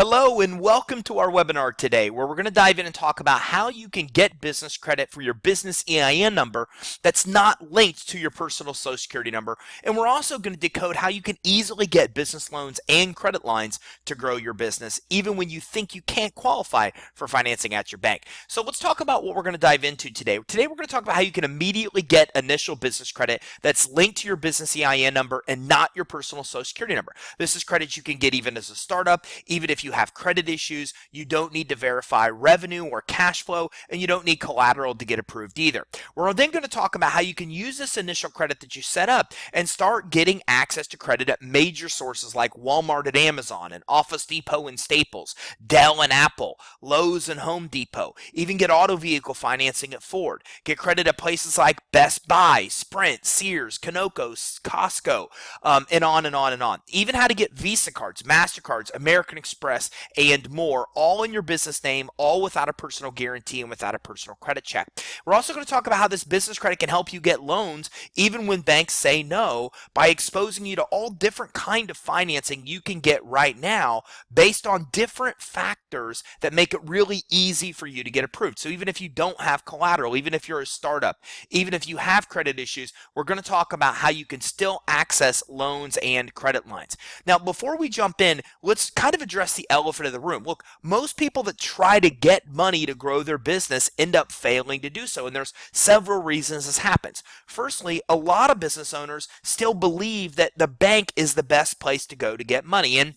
Hello and welcome to our webinar today, where we're going to dive in and talk about how you can get business credit for your business EIN number that's not linked to your personal Social Security number. And we're also going to decode how you can easily get business loans and credit lines to grow your business, even when you think you can't qualify for financing at your bank. So let's talk about what we're going to dive into today. Today we're going to talk about how you can immediately get initial business credit that's linked to your business EIN number and not your personal Social Security number. This is credit you can get even as a startup, even if you have credit issues. You don't need to verify revenue or cash flow, and you don't need collateral to get approved either. We're then going to talk about how you can use this initial credit that you set up and start getting access to credit at major sources like Walmart and Amazon and Office Depot and Staples, Dell and Apple, Lowe's and Home Depot. Even get auto vehicle financing at Ford. Get credit at places like Best Buy, Sprint, Sears, Conoco, Costco, and on and on and on. Even how to get Visa cards, MasterCards, American Express, and more, all in your business name, all without a personal guarantee and without a personal credit check. We're also going to talk about how this business credit can help you get loans even when banks say no, by exposing you to all different kind of financing you can get right now based on different factors that make it really easy for you to get approved. So even if you don't have collateral, even if you're a startup, even if you have credit issues, we're going to talk about how you can still access loans and credit lines. Now, before we jump in, let's kind of address the elephant in the room. Look, most people that try to get money to grow their business end up failing to do so, and there's several reasons this happens. Firstly, a lot of business owners still believe that the bank is the best place to go to get money, and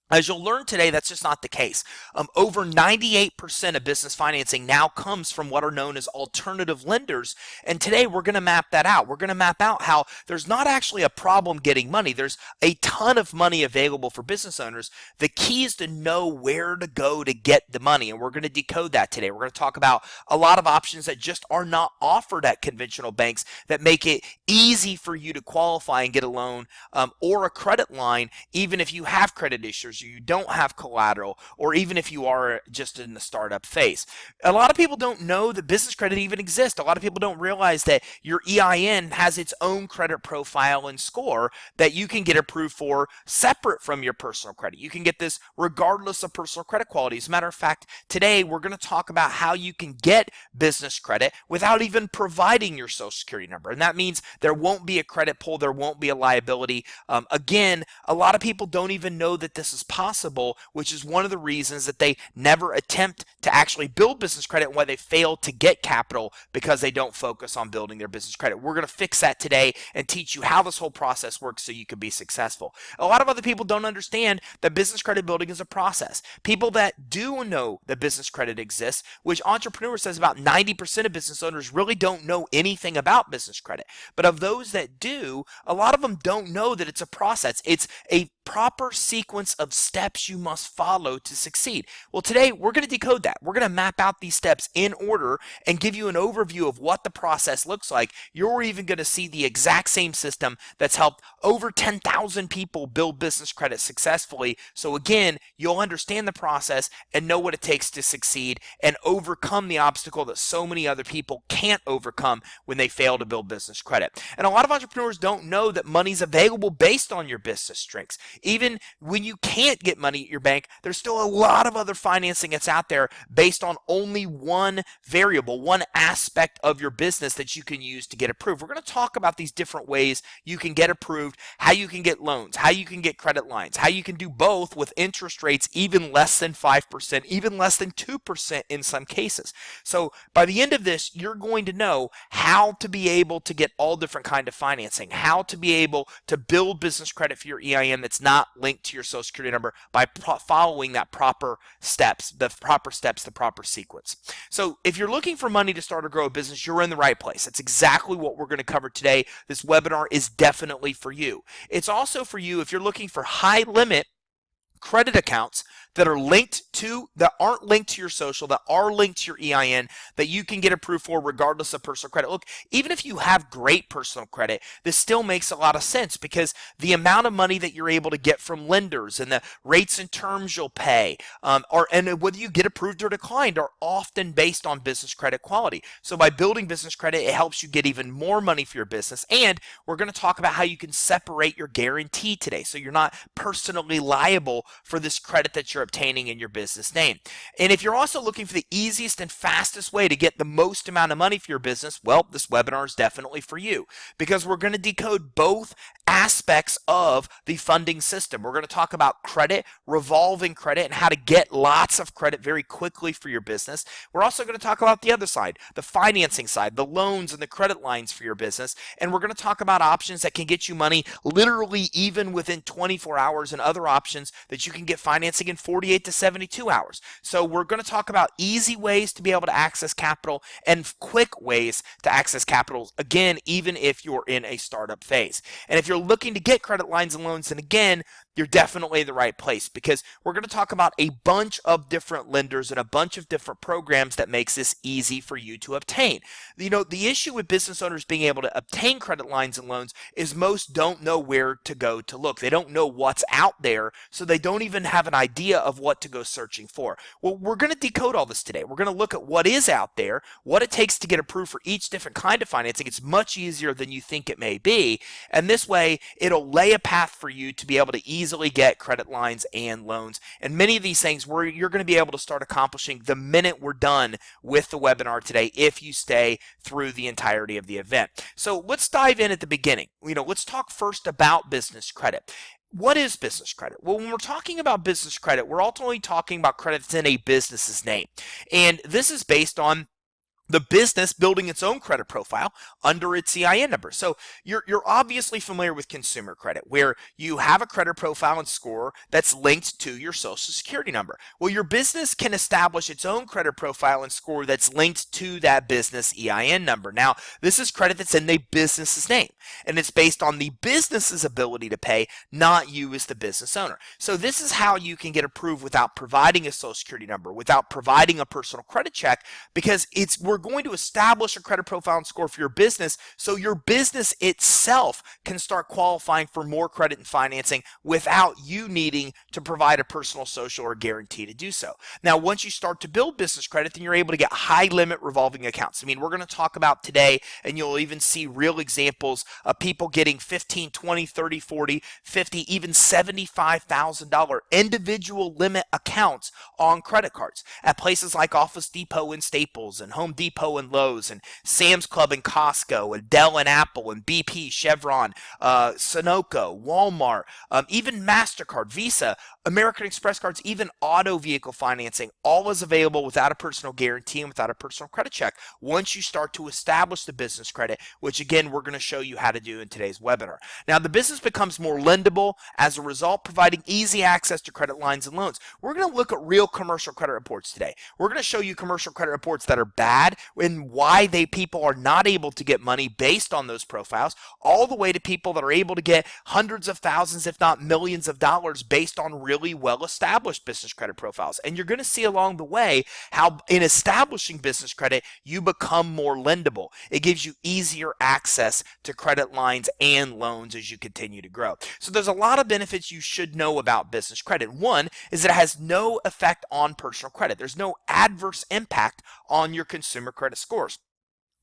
as you'll learn today, that's just not the case. Over 98% of business financing now comes from what are known as alternative lenders, and today we're going to map that out. We're going to map out how there's not actually a problem getting money. There's a ton of money available for business owners. The key is to know where to go to get the money, and we're going to decode that today. We're going to talk about a lot of options that just are not offered at conventional banks that make it easy for you to qualify and get a loan or a credit line, even if you have credit issues, or you don't have collateral, or even if you are just in the startup phase. A lot of people don't know that business credit even exists. A lot of people don't realize that your EIN has its own credit profile and score that you can get approved for separate from your personal credit. You can get this regardless of personal credit quality. As a matter of fact, today we're going to talk about how you can get business credit without even providing your Social Security number. And that means there won't be a credit pull, there won't be a liability. Again, a lot of people don't even know that this is possible, which is one of the reasons that they never attempt to actually build business credit and why they fail to get capital, because they don't focus on building their business credit. We're going to fix that today and teach you how this whole process works so you can be successful. A lot of other people don't understand that business credit building is a process. People that do know that business credit exists, which Entrepreneur says about 90% of business owners really don't know anything about business credit. But of those that do, a lot of them don't know that it's a process. It's a proper sequence of steps you must follow to succeed. Well, today we're going to decode that. We're going to map out these steps in order and give you an overview of what the process looks like. You're even going to see the exact same system that's helped over 10,000 people build business credit successfully. So again, you'll understand the process and know what it takes to succeed and overcome the obstacle that so many other people can't overcome when they fail to build business credit. And a lot of entrepreneurs don't know that money's available based on your business strengths. Even when you can't get money at your bank, there's still a lot of other financing that's out there based on only one variable, one aspect of your business that you can use to get approved. We're going to talk about these different ways you can get approved, how you can get loans, how you can get credit lines, how you can do both with interest rates even less than 5%, even less than 2% in some cases. So by the end of this, you're going to know how to be able to get all different kind of financing, how to be able to build business credit for your EIN that's not linked to your Social Security number by following that proper steps, the proper sequence. So if you're looking for money to start or grow a business, you're in the right place. That's exactly what we're going to cover today. This webinar is definitely for you. It's also for you if you're looking for high limit credit accounts that aren't linked to your social, that are linked to your EIN, that you can get approved for regardless of personal credit. Look, even if you have great personal credit, this still makes a lot of sense because the amount of money that you're able to get from lenders and the rates and terms you'll pay, and whether you get approved or declined, are often based on business credit quality. So by building business credit, it helps you get even more money for your business. And we're going to talk about how you can separate your guarantee today, so you're not personally liable for this credit that you're obtaining in your business name. And if you're also looking for the easiest and fastest way to get the most amount of money for your business, well, this webinar is definitely for you, because we're going to decode both aspects of the funding system. We're going to talk about credit, revolving credit, and how to get lots of credit very quickly for your business. We're also going to talk about the other side, the financing side, the loans and the credit lines for your business. And we're going to talk about options that can get you money literally even within 24 hours, and other options that you can get financing in 48 to 72 hours. So we're going to talk about easy ways to be able to access capital and quick ways to access capital, again, even if you're in a startup phase. And if you're looking to get credit lines and loans, then again, you're definitely in the right place, because we're going to talk about a bunch of different lenders and a bunch of different programs that makes this easy for you to obtain. You know, the issue with business owners being able to obtain credit lines and loans is most don't know where to go to look. They don't know what's out there, so they don't even have an idea of what to go searching for. Well, we're going to decode all this today. We're going to look at what is out there, what it takes to get approved for each different kind of financing. It's much easier than you think it may be, and this way it'll lay a path for you to be able to easily get credit lines and loans, and many of these things you're going to be able to start accomplishing the minute we're done with the webinar today, if you stay through the entirety of the event. So let's dive in at the beginning. Let's talk first about business credit. What is business credit? Well, when we're talking about business credit, we're ultimately talking about credit that's in a business's name, and this is based on the business building its own credit profile under its EIN number. So you're obviously familiar with consumer credit, where you have a credit profile and score that's linked to your social security number. Well, your business can establish its own credit profile and score that's linked to that business EIN number. Now, this is credit that's in the business's name, and it's based on the business's ability to pay, not you as the business owner. So this is how you can get approved without providing a social security number, without providing a personal credit check, because we're going to establish a credit profile and score for your business, so your business itself can start qualifying for more credit and financing without you needing to provide a personal social or guarantee to do so. Now, once you start to build business credit, then you're able to get high limit revolving accounts. I mean, we're going to talk about today, and you'll even see real examples of people getting $15, $20, $30, $40, $50, even $75,000 individual limit accounts on credit cards at places like Office Depot and Staples and Home Depot and Lowe's and Sam's Club and Costco and Dell and Apple and BP, Chevron, Sunoco, Walmart, even MasterCard, Visa, American Express cards, even auto vehicle financing, all is available without a personal guarantee and without a personal credit check once you start to establish the business credit, which again, we're going to show you how to do in today's webinar. Now, the business becomes more lendable as a result, providing easy access to credit lines and loans. We're going to look at real commercial credit reports today. We're going to show you commercial credit reports that are bad and why people are not able to get money based on those profiles, all the way to people that are able to get hundreds of thousands, if not millions of dollars based on really well-established business credit profiles. And you're going to see along the way how in establishing business credit, you become more lendable. It gives you easier access to credit lines and loans as you continue to grow. So there's a lot of benefits you should know about business credit. One is that it has no effect on personal credit. There's no adverse impact on your consumer credit scores.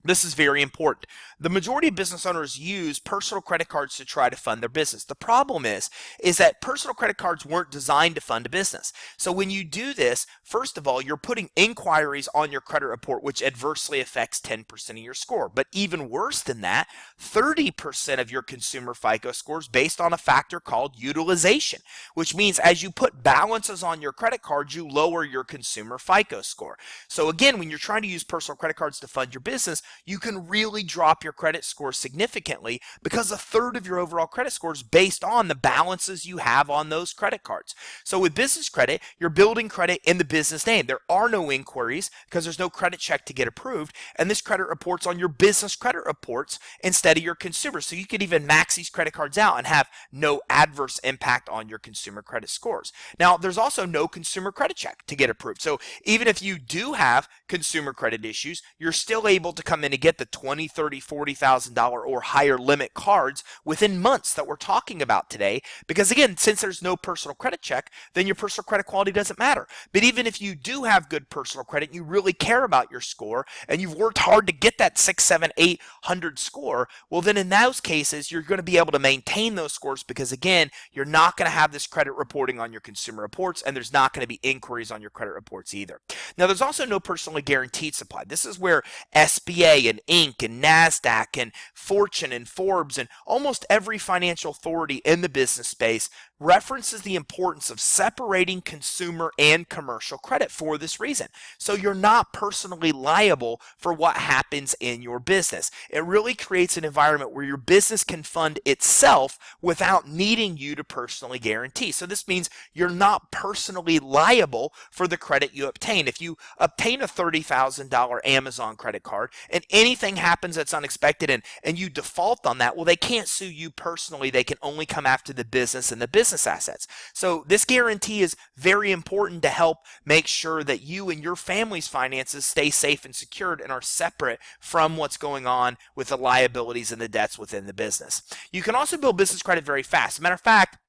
This is very important. The majority of business owners use personal credit cards to try to fund their business. The problem is that personal credit cards weren't designed to fund a business. So when you do this, first of all, you're putting inquiries on your credit report, which adversely affects 10% of your score. But even worse than that, 30% of your consumer FICO scores based on a factor called utilization, which means as you put balances on your credit cards, you lower your consumer FICO score. So again, when you're trying to use personal credit cards to fund your business, you can really drop your credit score significantly, because a third of your overall credit score is based on the balances you have on those credit cards. So with business credit, you're building credit in the business name. There are no inquiries because there's no credit check to get approved, and this credit reports on your business credit reports instead of your consumer. So you could even max these credit cards out and have no adverse impact on your consumer credit scores. Now, there's also no consumer credit check to get approved. So even if you do have consumer credit issues, you're still able to come come in and get the $20, $30, $40,000 or higher limit cards within months that we're talking about today. Because again, since there's no personal credit check, then your personal credit quality doesn't matter. But even if you do have good personal credit, and you really care about your score, and you've worked hard to get that 6, 7, 800 score, well then in those cases, you're going to be able to maintain those scores because again, you're not going to have this credit reporting on your consumer reports, and there's not going to be inquiries on your credit reports either. Now, there's also no personally guaranteed supply. This is where SBA and Inc. and NASDAQ and Fortune and Forbes and almost every financial authority in the business space references the importance of separating consumer and commercial credit for this reason. So you're not personally liable for what happens in your business. It really creates an environment where your business can fund itself without needing you to personally guarantee. So this means you're not personally liable for the credit you obtain. If you obtain a $30,000 Amazon credit card and anything happens that's unexpected and you default on that, well, they can't sue you personally. They can only come after the business and the business assets. So this guarantee is very important to help make sure that you and your family's finances stay safe and secured and are separate from what's going on with the liabilities and the debts within the business. You can also build business credit very fast. As a matter of fact,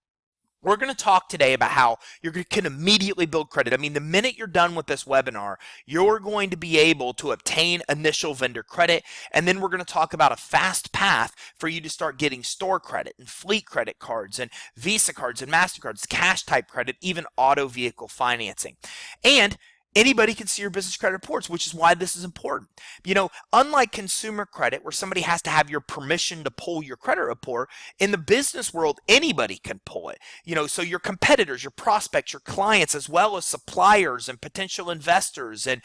we're going to talk today about how you can immediately build credit. I mean, the minute you're done with this webinar, you're going to be able to obtain initial vendor credit, and then we're going to talk about a fast path for you to start getting store credit and fleet credit cards and Visa cards and MasterCards, cash type credit, even auto vehicle financing. And anybody can see your business credit reports, which is why this is important. You know, unlike consumer credit, where somebody has to have your permission to pull your credit report, in the business world, anybody can pull it. You know, so your competitors, your prospects, your clients, as well as suppliers and potential investors and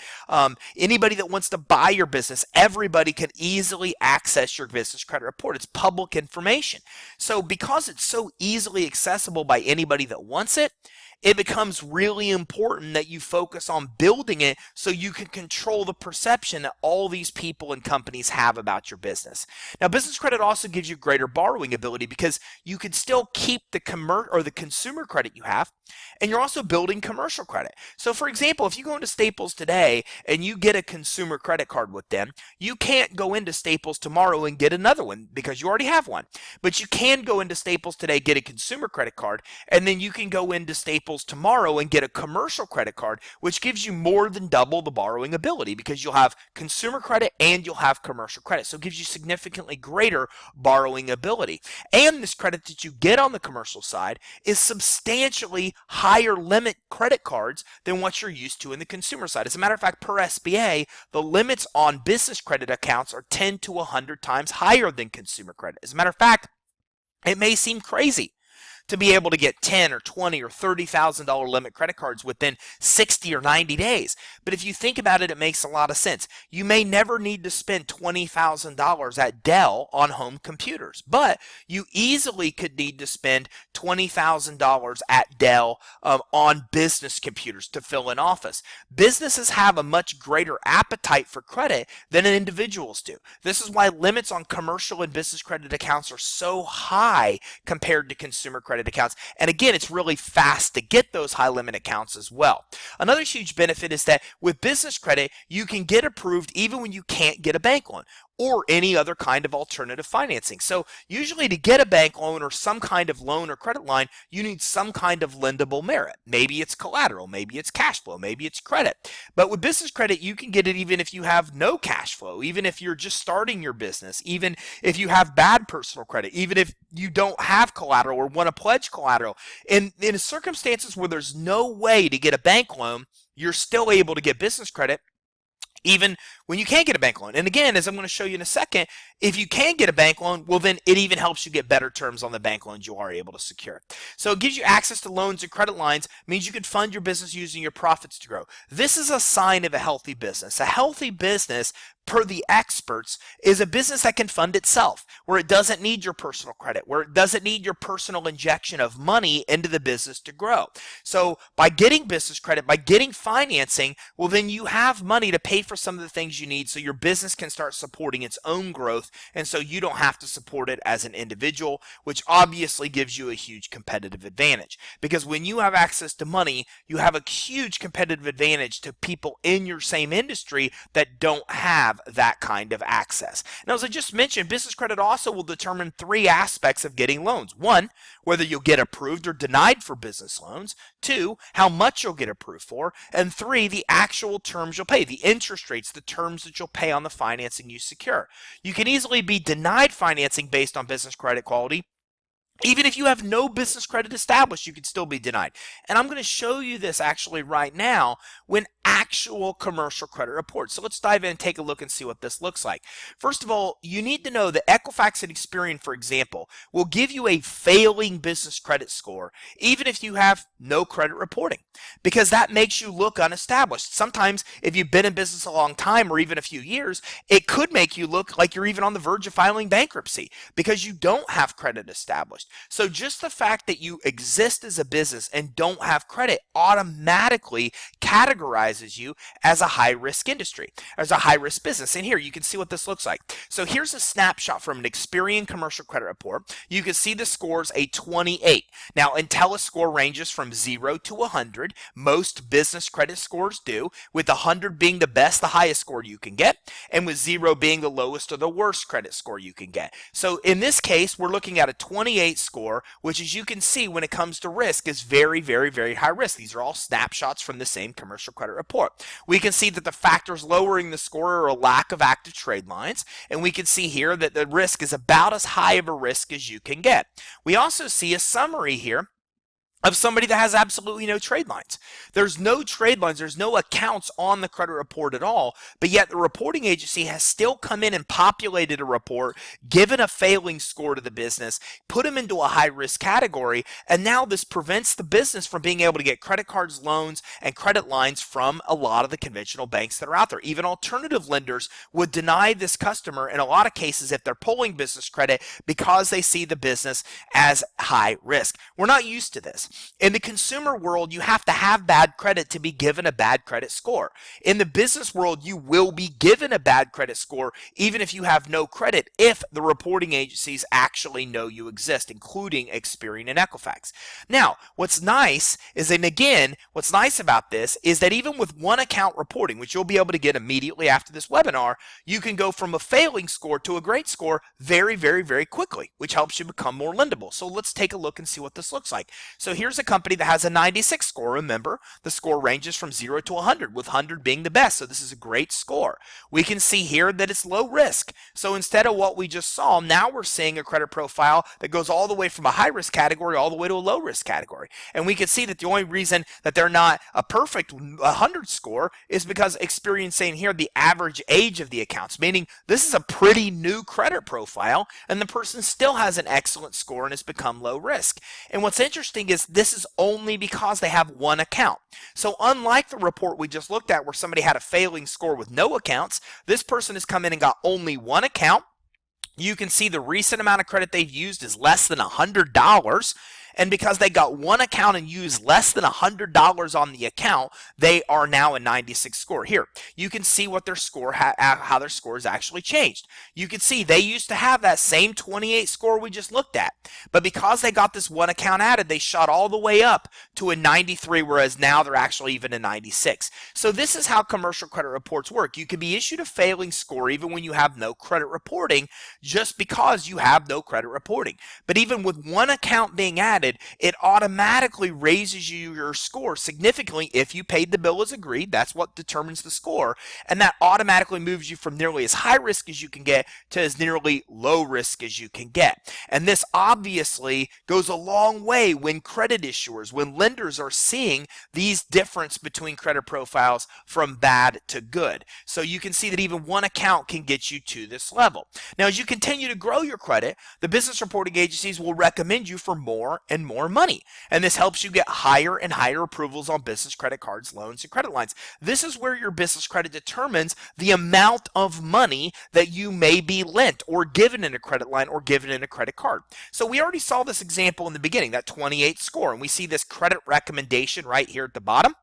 anybody that wants to buy your business, everybody can easily access your business credit report. It's public information. So because it's so easily accessible by anybody that wants it, it becomes really important that you focus on building it so you can control the perception that all these people and companies have about your business. Now, business credit also gives you greater borrowing ability because you can still keep the consumer credit you have, and you're also building commercial credit. So for example, if you go into Staples today and you get a consumer credit card with them, you can't go into Staples tomorrow and get another one because you already have one. But you can go into Staples today, get a consumer credit card, and then you can go into Staples tomorrow and get a commercial credit card, which gives you more than double the borrowing ability because you'll have consumer credit and you'll have commercial credit. So it gives you significantly greater borrowing ability. And this credit that you get on the commercial side is substantially higher limit credit cards than what you're used to in the consumer side. As a matter of fact, per SBA, the limits on business credit accounts are 10 to 100 times higher than consumer credit. As a matter of fact, it may seem crazy to be able to get $10 or $20 or $30,000 limit credit cards within 60 or 90 days. But if you think about it, it makes a lot of sense. You may never need to spend $20,000 at Dell on home computers, but you easily could need to spend $20,000 at Dell on business computers to fill an office. Businesses have a much greater appetite for credit than individuals do. This is why limits on commercial and business credit accounts are so high compared to consumer credit accounts. And again, it's really fast to get those high limit accounts as well. Another huge benefit is that with business credit, you can get approved even when you can't get a bank loan or any other kind of alternative financing. So usually to get a bank loan or some kind of loan or credit line, you need some kind of lendable merit. Maybe it's collateral, maybe it's cash flow, maybe it's credit. But with business credit, you can get it even if you have no cash flow, even if you're just starting your business, even if you have bad personal credit, even if you don't have collateral or want to pledge collateral. In circumstances where there's no way to get a bank loan, you're still able to get business credit even when you can't get a bank loan. And again, as I'm going to show you in a second, if you can get a bank loan, well then it even helps you get better terms on the bank loans you are able to secure. So it gives you access to loans and credit lines, means you can fund your business using your profits to grow. This is a sign of a healthy business. A healthy business, per the experts, is a business that can fund itself, where it doesn't need your personal credit, where it doesn't need your personal injection of money into the business to grow. So by getting business credit, by getting financing, well then you have money to pay for some of the things you need so your business can start supporting its own growth, and so you don't have to support it as an individual, which obviously gives you a huge competitive advantage. Because when you have access to money, you have a huge competitive advantage to people in your same industry that don't have have that kind of access. Now, as I just mentioned, business credit also will determine three aspects of getting loans. One, whether you'll get approved or denied for business loans. Two, how much you'll get approved for. And three, the actual terms you'll pay, the interest rates, the terms that you'll pay on the financing you secure. You can easily be denied financing based on business credit quality. Even if you have no business credit established, you can still be denied. And I'm going to show you this actually right now when actual commercial credit reports. So let's dive in and take a look and see what this looks like. First of all, you need to know that Equifax and Experian, for example, will give you a failing business credit score even if you have no credit reporting, because that makes you look unestablished. Sometimes if you've been in business a long time or even a few years, it could make you look like you're even on the verge of filing bankruptcy because you don't have credit established. So just the fact that you exist as a business and don't have credit automatically categorizes you as a high-risk industry, as a high-risk business. And here you can see what this looks like. So here's a snapshot from an Experian commercial credit report. You can see the score's a 28. Now, Intellis score ranges from 0 to 100. Most business credit scores do, with 100 being the best, the highest score you can get, and with 0 being the lowest or the worst credit score you can get. So in this case, we're looking at a 28 score, which, as you can see, when it comes to risk, is very, very, very high risk. These are all snapshots from the same commercial credit report. We can see that the factors lowering the score are a lack of active trade lines, and we can see here that the risk is about as high of a risk as you can get. We also see a summary here of somebody that has absolutely no trade lines. There's no trade lines, there's no accounts on the credit report at all, but yet the reporting agency has still come in and populated a report, given a failing score to the business, put them into a high risk category, and now this prevents the business from being able to get credit cards, loans, and credit lines from a lot of the conventional banks that are out there. Even alternative lenders would deny this customer in a lot of cases if they're pulling business credit because they see the business as high risk. We're not used to this. In the consumer world, you have to have bad credit to be given a bad credit score. In the business world, you will be given a bad credit score even if you have no credit, if the reporting agencies actually know you exist, including Experian and Equifax. Now, what's nice is, and again, what's nice about this is that even with one account reporting, which you'll be able to get immediately after this webinar, you can go from a failing score to a great score very, very, very quickly, which helps you become more lendable. So let's take a look and see what this looks like. So here's a company that has a 96 score. Remember, the score ranges from 0 to 100, with 100 being the best. So this is a great score. We can see here that it's low risk. So instead of what we just saw, now we're seeing a credit profile that goes all the way from a high risk category all the way to a low risk category. And we can see that the only reason that they're not a perfect 100 score is because Experian saying here the average age of the accounts, meaning this is a pretty new credit profile and the person still has an excellent score and has become low risk. And what's interesting is this is only because they have one account. So unlike the report we just looked at where somebody had a failing score with no accounts, this person has come in and got only one account. You can see the recent amount of credit they've used is less than $100. And because they got one account and used less than $100 on the account, they are now a 96 score. Here, you can see what their score, how their score has actually changed. You can see they used to have that same 28 score we just looked at. But because they got this one account added, they shot all the way up to a 93, whereas now they're actually even a 96. So this is how commercial credit reports work. You can be issued a failing score even when you have no credit reporting, just because you have no credit reporting. But even with one account being added, it automatically raises your score significantly if you paid the bill as agreed. That's what determines the score, and that automatically moves you from nearly as high risk as you can get to as nearly low risk as you can get. And this obviously goes a long way when credit issuers, when lenders are seeing these difference between credit profiles from bad to good. So you can see that even one account can get you to this level. Now, as you continue to grow your credit, the business reporting agencies will recommend you for more and more money. And this helps you get higher and higher approvals on business credit cards, loans, and credit lines. This is where your business credit determines the amount of money that you may be lent or given in a credit line or given in a credit card. So we already saw this example in the beginning, that 28 score, and we see this credit recommendation right here at the bottom.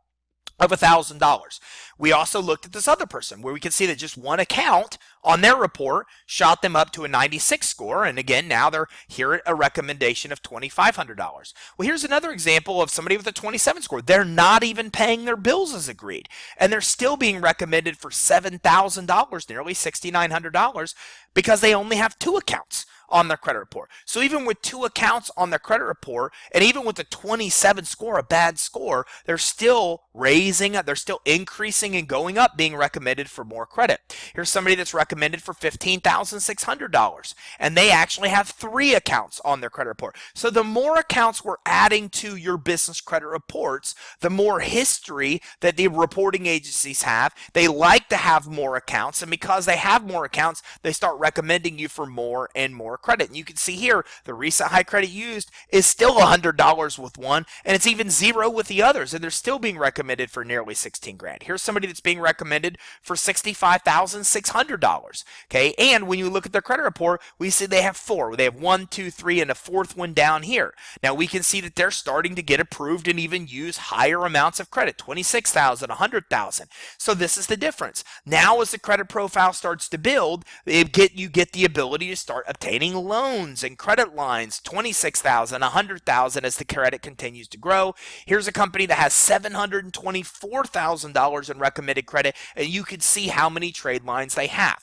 of $1,000. We also looked at this other person where we can see that just one account on their report shot them up to a 96 score. And again, now they're here at a recommendation of $2,500. Well, here's another example of somebody with a 27 score. They're not even paying their bills as agreed, and they're still being recommended for $7,000, nearly $6,900, because they only have two accounts on their credit report. So even with two accounts on their credit report, and even with a 27 score, a bad score, they're still they're still increasing and going up, being recommended for more credit. Here's somebody that's recommended for $15,600, and they actually have three accounts on their credit report. So the more accounts we're adding to your business credit reports, the more history that the reporting agencies have. They like to have more accounts, and because they have more accounts, they start recommending you for more and more credit. And you can see here the recent high credit used is still $100 with one, and it's even zero with the others, and they're still being recommended for nearly 16 grand. Here's somebody that's being recommended for $65,600. Okay, and when you look at their credit report, we see they have four. They have 1, 2, 3, and a fourth one down here. Now we can see that they're starting to get approved and even use higher amounts of credit, 26,000, 100,000. So this is the difference. Now as the credit profile starts to build, you get the ability to start obtaining loans and credit lines, 26,000, 100,000 as the credit continues to grow. Here's a company that has $724,000 in recommended credit, and you can see how many trade lines they have.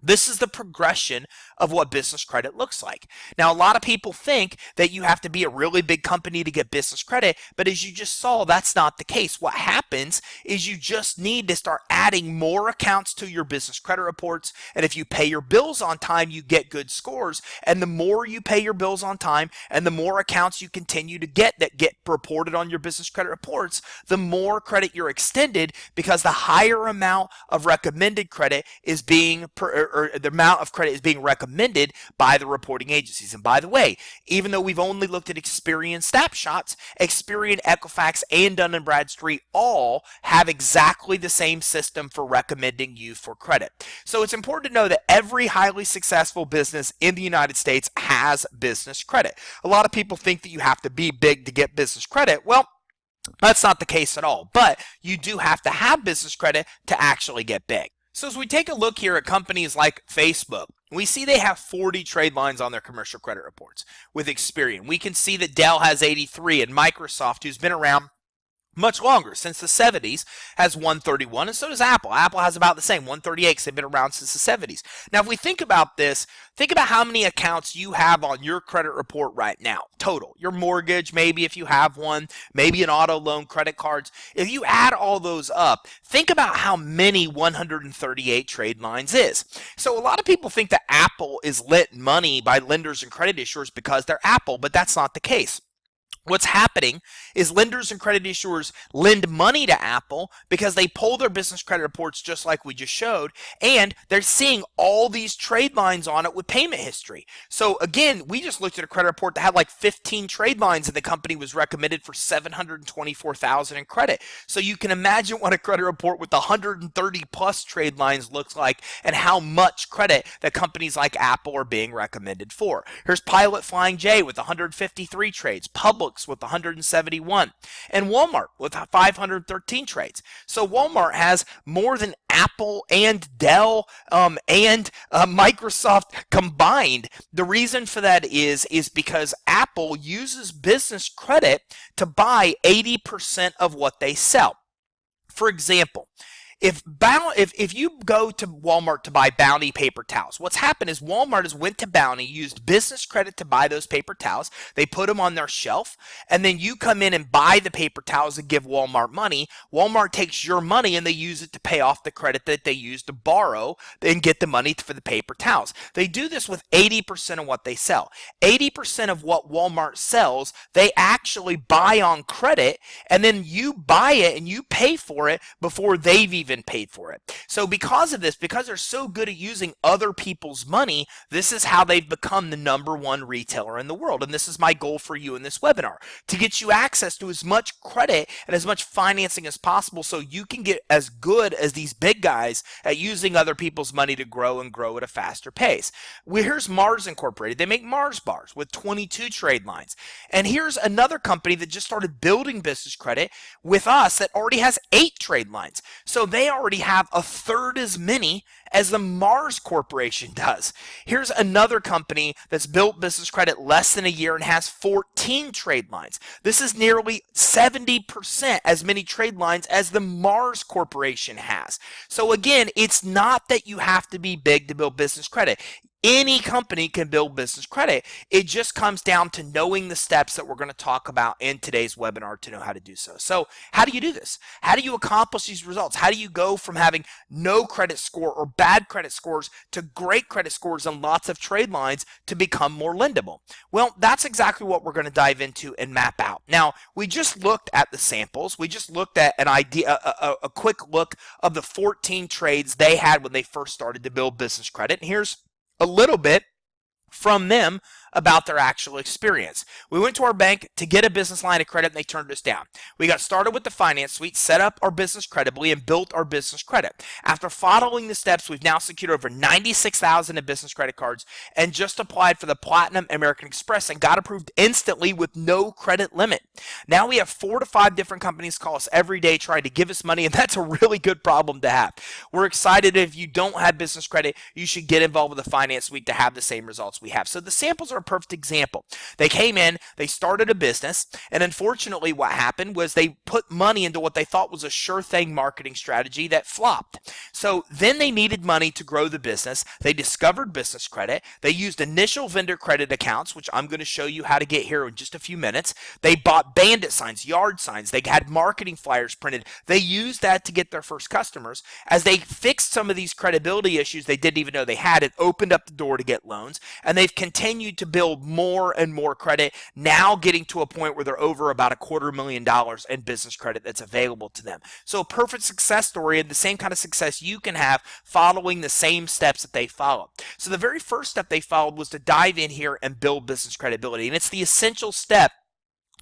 This is the progression of what business credit looks like. Now, a lot of people think that you have to be a really big company to get business credit, but as you just saw, that's not the case. What happens is you just need to start adding more accounts to your business credit reports, and if you pay your bills on time, you get good scores, and the more you pay your bills on time and the more accounts you continue to get that get reported on your business credit reports, the more credit you're extended, because the higher amount of recommended credit is being or the amount of credit is being recommended by the reporting agencies. And by the way, even though we've only looked at Experian snapshots, Experian, Equifax, and Dun & Bradstreet all have exactly the same system for recommending you for credit. So it's important to know that every highly successful business in the United States has business credit. A lot of people think that you have to be big to get business credit. Well, that's not the case at all, but you do have to have business credit to actually get big. So as we take a look here at companies like Facebook, we see they have 40 trade lines on their commercial credit reports with Experian. We can see that Dell has 83, and Microsoft, who's been around much longer, since the 70s, has 131, and so does Apple. Apple has about the same, 138, because they've been around since the 70s. Now, if we think about this, think about how many accounts you have on your credit report right now, total. Your mortgage, maybe if you have one, maybe an auto loan, credit cards. If you add all those up, think about how many 138 trade lines is. So a lot of people think that Apple is lent money by lenders and credit issuers because they're Apple, but that's not the case. What's happening is lenders and credit issuers lend money to Apple because they pull their business credit reports just like we just showed, and they're seeing all these trade lines on it with payment history. So again, we just looked at a credit report that had like 15 trade lines, and the company was recommended for $724,000 in credit. So you can imagine what a credit report with 130 plus trade lines looks like, and how much credit that companies like Apple are being recommended for. Here's Pilot Flying J with 153 trades, Publix with 171, and Walmart with 513 trades. So Walmart has more than Apple and Dell and Microsoft combined. The reason for that is because Apple uses business credit to buy 80% of what they sell. For example, if you go to Walmart to buy Bounty paper towels, what's happened is Walmart has went to Bounty, used business credit to buy those paper towels. They put them on their shelf, and then you come in and buy the paper towels and give Walmart money. Walmart takes your money and they use it to pay off the credit that they used to borrow and get the money for the paper towels. They do this with 80% of what they sell. 80% of what Walmart sells, they actually buy on credit, and then you buy it and you pay for it before they've even even paid for it. So because of this, because they're so good at using other people's money, this is how they've become the #1 retailer in the world. And this is my goal for you in this webinar, to get you access to as much credit and as much financing as possible so you can get as good as these big guys at using other people's money to grow and grow at a faster pace. Well, here's Mars Incorporated. They make Mars bars with 22 trade lines. And here's another company that just started building business credit with us that already has 8 trade lines. So they already have a third as many as the Mars Corporation does. Here's another company that's built business credit less than a year and has 14 trade lines. This is nearly 70% as many trade lines as the Mars Corporation has. So again, it's not that you have to be big to build business credit. Any company can build business credit. It just comes down to knowing the steps that we're going to talk about in today's webinar to know how to do so. So how do you do this? How do you accomplish these results? How do you go from having no credit score or bad credit scores to great credit scores and lots of trade lines to become more lendable? Well, that's exactly what we're going to dive into and map out. Now, we just looked at the samples. We just looked at an idea, a quick look of the 14 trades they had when they first started to build business credit. And here's a little bit from them about their actual experience. We went to our bank to get a business line of credit and they turned us down. We got started with the finance suite, set up our business credibly, and built our business credit. After following the steps, we've now secured over 96,000 in business credit cards and just applied for the Platinum American Express and got approved instantly with no credit limit. Now we have 4 to 5 different companies call us every day trying to give us money, and that's a really good problem to have. We're excited if you don't have business credit, you should get involved with the finance suite to have the same results we have. So the samples are a perfect example. They came in, they started a business, and unfortunately what happened was they put money into what they thought was a sure thing marketing strategy that flopped. So then they needed money to grow the business. They discovered business credit. They used initial vendor credit accounts, which I'm going to show you how to get here in just a few minutes. They bought bandit signs, yard signs. They had marketing flyers printed. They used that to get their first customers. As they fixed some of these credibility issues they didn't even know they had, it opened up the door to get loans, and they've continued to build more and more credit, now getting to a point where they're over about $250,000 in business credit that's available to them. So a perfect success story, and the same kind of success you can have following the same steps that they followed. So the very first step they followed was to dive in here and build business credibility, and it's the essential step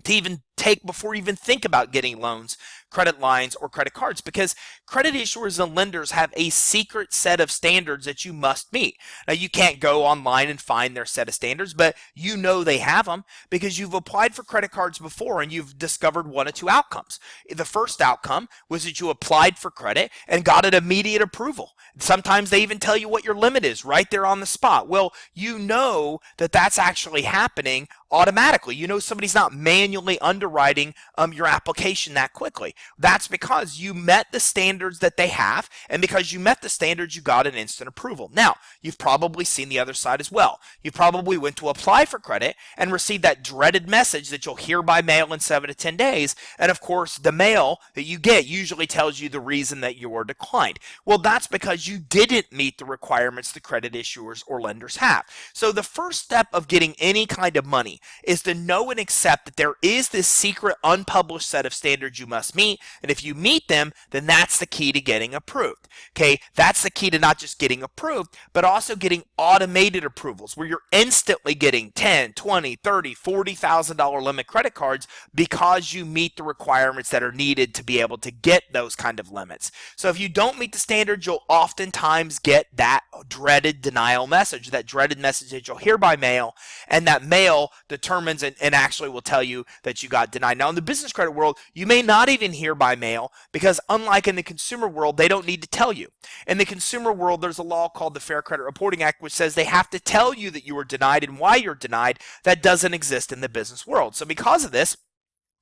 to even take before you even think about getting loans, credit lines, or credit cards, because credit issuers and lenders have a secret set of standards that you must meet. Now, you can't go online and find their set of standards, but you know they have them because you've applied for credit cards before and you've discovered one of 2 outcomes. The first outcome was that you applied for credit and got an immediate approval. Sometimes they even tell you what your limit is right there on the spot. Well, you know that that's actually happening automatically. You know somebody's not manually underwriting your application that quickly. That's because you met the standards that they have, and because you met the standards, you got an instant approval. Now, you've probably seen the other side as well. You probably went to apply for credit and received that dreaded message that you'll hear by mail in 7 to 10 days. And of course, the mail that you get usually tells you the reason that you were declined. Well, that's because you didn't meet the requirements the credit issuers or lenders have. So the first step of getting any kind of money is to know and accept that there is this secret unpublished set of standards you must meet, and if you meet them, then that's the key to getting approved. Okay, that's the key to not just getting approved, but also getting automated approvals where you're instantly getting $10, $20, $30, $40,000 limit credit cards because you meet the requirements that are needed to be able to get those kind of limits. So if you don't meet the standards, you'll oftentimes get that dreaded denial message, that dreaded message that you'll hear by mail, and that mail determines and actually will tell you that you got denied. Now, in the business credit world, you may not even hear by mail because unlike in the consumer world, they don't need to tell you. In the consumer world, there's a law called the Fair Credit Reporting Act, which says they have to tell you that you were denied and why you're denied. That doesn't exist in the business world. So because of this,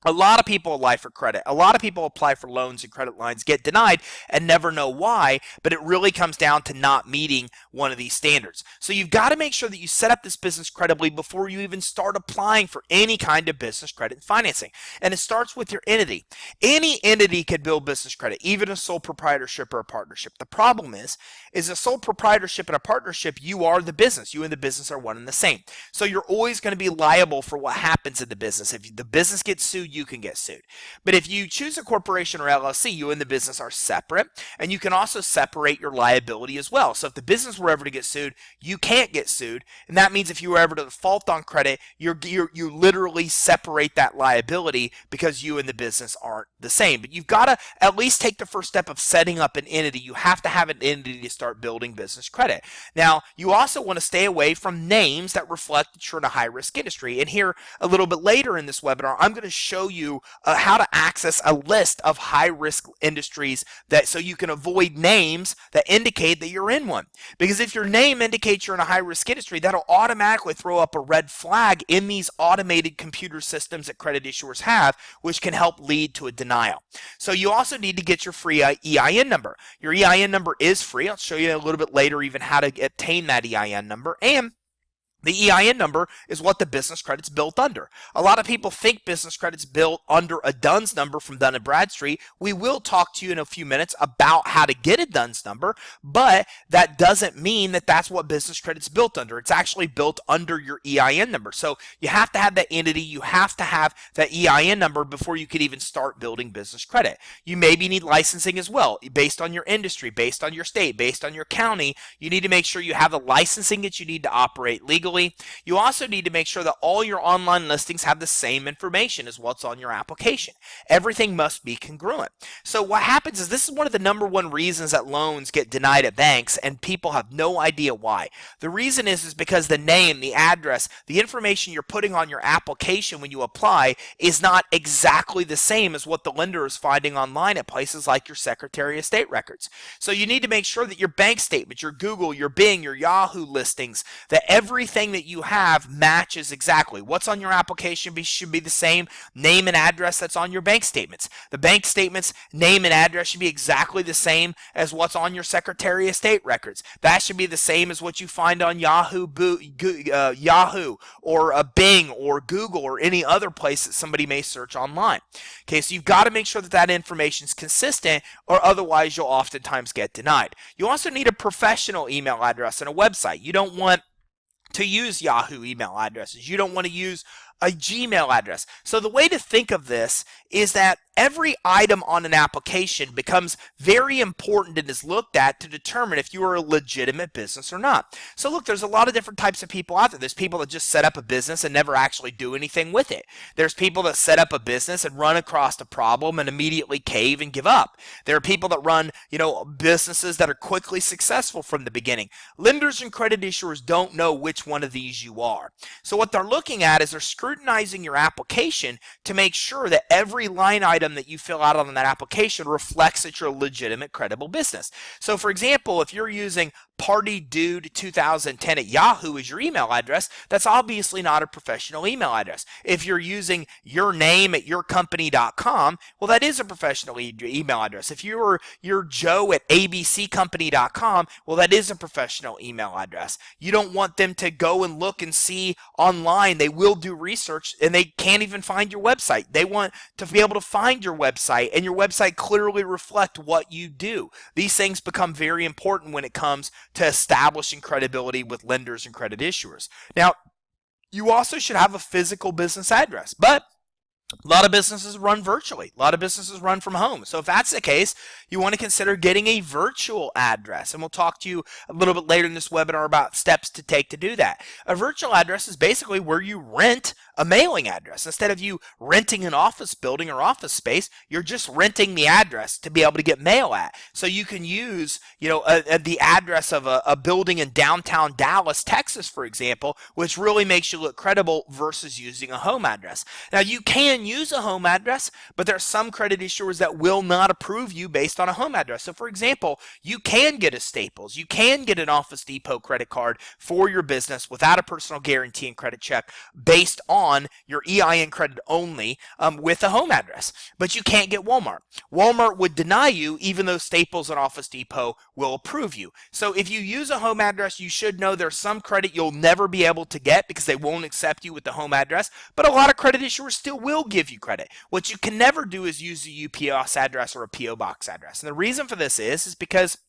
a lot of people apply for credit. A lot of people apply for loans and credit lines, get denied, and never know why, but it really comes down to not meeting one of these standards. So you've got to make sure that you set up this business credibly before you even start applying for any kind of business credit and financing. And it starts with your entity. Any entity can build business credit, even a sole proprietorship or a partnership. The problem is a sole proprietorship and a partnership, you are the business. You and the business are one and the same. So you're always going to be liable for what happens in the business. If the business gets sued, sued, you can get sued. But if you choose a corporation or LLC, you and the business are separate, and you can also separate your liability as well. So if the business were ever to get sued, you can't get sued, and that means if you were ever to default on credit, you literally separate that liability because you and the business aren't the same. But you've got to at least take the first step of setting up an entity. You have to have an entity to start building business credit. Now, you also want to stay away from names that reflect that you're in a high-risk industry. And here, a little bit later in this webinar, I'm going to show you how to access a list of high-risk industries so you can avoid names that indicate that you're in one. Because if your name indicates you're in a high-risk industry, that'll automatically throw up a red flag in these automated computer systems that credit issuers have, which can help lead to a denial. So you also need to get your free EIN number. Your EIN number is free. I'll show you a little bit later even how to obtain that EIN number. And the EIN number is what the business credit's built under. A lot of people think business credit's built under a DUNS number from Dun & Bradstreet. We will talk to you in a few minutes about how to get a DUNS number, but that doesn't mean that that's what business credit's built under. It's actually built under your EIN number. So you have to have that entity. You have to have that EIN number before you could even start building business credit. You maybe need licensing as well, based on your industry, based on your state, based on your county. You need to make sure you have the licensing that you need to operate legally. You also need to make sure that all your online listings have the same information as what's on your application. Everything must be congruent. So what happens is this is one of the #1 reasons that loans get denied at banks, and people have no idea why. The reason is because the name, the address, the information you're putting on your application when you apply is not exactly the same as what the lender is finding online at places like your Secretary of State records. So you need to make sure that your bank statement, your Google, your Bing, your Yahoo listings, that everything that you have matches exactly. What's on your application should be the same name and address that's on your bank statements. The bank statements name and address should be exactly the same as what's on your Secretary of State records. That should be the same as what you find on Yahoo or Bing or Google or any other place that somebody may search online. Okay, so you've got to make sure that that information is consistent, or otherwise you'll oftentimes get denied. You also need a professional email address and a website. You don't want to use Yahoo email addresses. You don't want to use a Gmail address. So the way to think of this is that every item on an application becomes very important and is looked at to determine if you are a legitimate business or not. So look, there's a lot of different types of people out there. There's people that just set up a business and never actually do anything with it. There's people that set up a business and run across a problem and immediately cave and give up. There are people that run, businesses that are quickly successful from the beginning. Lenders and credit issuers don't know which one of these you are. So what they're looking at is they're scrutinizing your application to make sure that every line item that you fill out on that application reflects that you're a legitimate, credible business. So for example, if you're using partydude2010 at Yahoo as your email address, that's obviously not a professional email address. If you're using your name at yourcompany.com, well, that is a professional email address. If you're Joe at abccompany.com, well, that is a professional email address. You don't want them to go and look and see online. They will do research and they can't even find your website. They want to be able to find your website and your website clearly reflect what you do. These things become very important when it comes to establishing credibility with lenders and credit issuers. Now, you also should have a physical business address, but a lot of businesses run virtually. A lot of businesses run from home. So if that's the case, you want to consider getting a virtual address. And we'll talk to you a little bit later in this webinar about steps to take to do that. A virtual address is basically where you rent a mailing address. Instead of you renting an office building or office space, you're just renting the address to be able to get mail at. So you can use, the address of a building in downtown Dallas, Texas, for example, which really makes you look credible versus using a home address. Now, you can use a home address, but there are some credit issuers that will not approve you based on a home address. So for example, you can get a Staples, you can get an Office Depot credit card for your business without a personal guarantee and credit check based on your EIN credit only with a home address. But you can't get Walmart. Walmart would deny you even though Staples and Office Depot will approve you. So if you use a home address, you should know there's some credit you'll never be able to get because they won't accept you with the home address, but a lot of credit issuers still will give you credit. What you can never do is use a UPS address or a PO box address. And the reason for this is because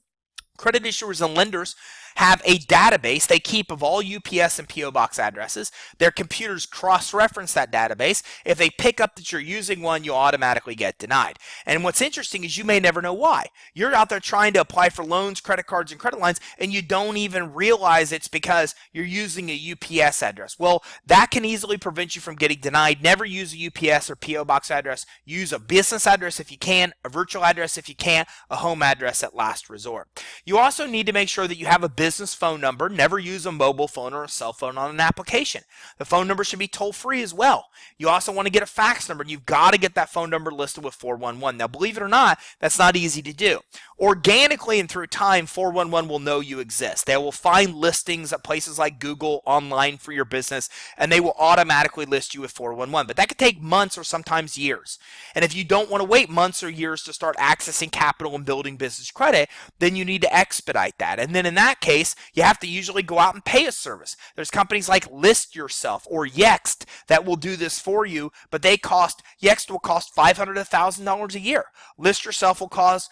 credit issuers and lenders have a database they keep of all UPS and PO box addresses. Their computers cross-reference that database. If they pick up that you're using one, you'll automatically get denied. And what's interesting is you may never know why. You're out there trying to apply for loans, credit cards, and credit lines, and you don't even realize it's because you're using a UPS address. Well, that can easily prevent you from getting denied. Never use a UPS or PO box address. Use a business address if you can, a virtual address if you can't, a home address at last resort. You also need to make sure that you have a business phone number. Never use a mobile phone or a cell phone on an application. The phone number should be toll free as well. You also want to get a fax number, and you've got to get that phone number listed with 411. Now, believe it or not, that's not easy to do. Organically and through time, 411 will know you exist. They will find listings at places like Google online for your business, and they will automatically list you with 411. But that could take months or sometimes years. And if you don't want to wait months or years to start accessing capital and building business credit, then you need to expedite that. And then in that case, you have to usually go out and pay a service. There's companies like List Yourself or Yext that will do this for you, but Yext will cost $500 to $1,000 a year. List Yourself will cost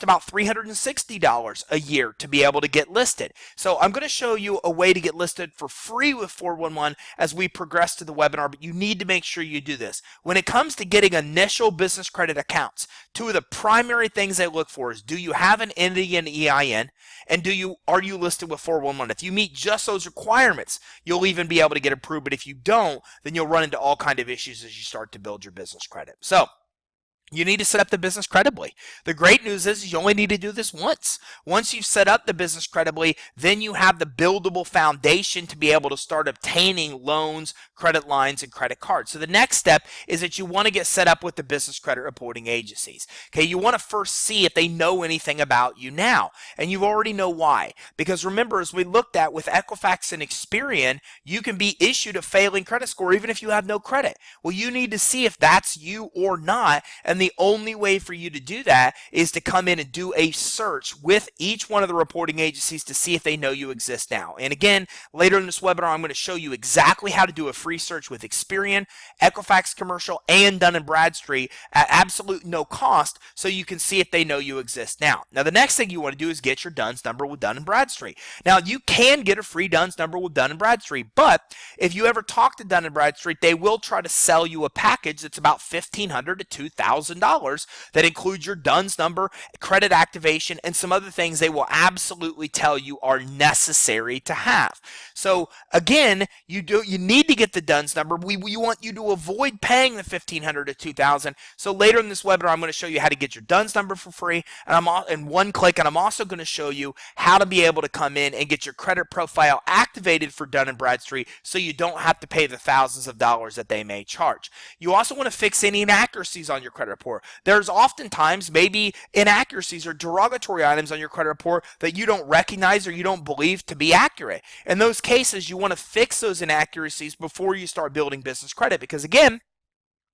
about $360 a year to be able to get listed. So I'm going to show you a way to get listed for free with 411 as we progress to the webinar, but you need to make sure you do this. When it comes to getting initial business credit accounts, two of the primary things they look for is, do you have an entity in EIN, and are you listed with 411? If you meet just those requirements, you'll even be able to get approved, but if you don't, then you'll run into all kinds of issues as you start to build your business credit. So you need to set up the business credibly. The great news is you only need to do this once. Once you've set up the business credibly, then you have the buildable foundation to be able to start obtaining loans, credit lines, and credit cards. So the next step is that you want to get set up with the business credit reporting agencies. Okay, you want to first see if they know anything about you now, and you already know why. Because remember, as we looked at with Equifax and Experian, you can be issued a failing credit score even if you have no credit. Well, you need to see if that's you or not, and the only way for you to do that is to come in and do a search with each one of the reporting agencies to see if they know you exist now. And again, later in this webinar, I'm going to show you exactly how to do a free search with Experian, Equifax Commercial, and Dun & Bradstreet at absolute no cost so you can see if they know you exist now. Now, the next thing you want to do is get your DUNS number with Dun & Bradstreet. Now, you can get a free DUNS number with Dun & Bradstreet, but if you ever talk to Dun & Bradstreet, they will try to sell you a package that's about $1,500 to $2,000 that includes your DUNS number, credit activation, and some other things they will absolutely tell you are necessary to have. So again, you need to get the DUNS number. We want you to avoid paying the $1,500 to $2,000. So later in this webinar, I'm going to show you how to get your DUNS number for free and in one click, and I'm also going to show you how to be able to come in and get your credit profile activated for Dun & Bradstreet so you don't have to pay the thousands of dollars that they may charge. You also want to fix any inaccuracies on your credit report. There's oftentimes maybe inaccuracies or derogatory items on your credit report that you don't recognize or you don't believe to be accurate. In those cases, you want to fix those inaccuracies before you start building business credit, because again,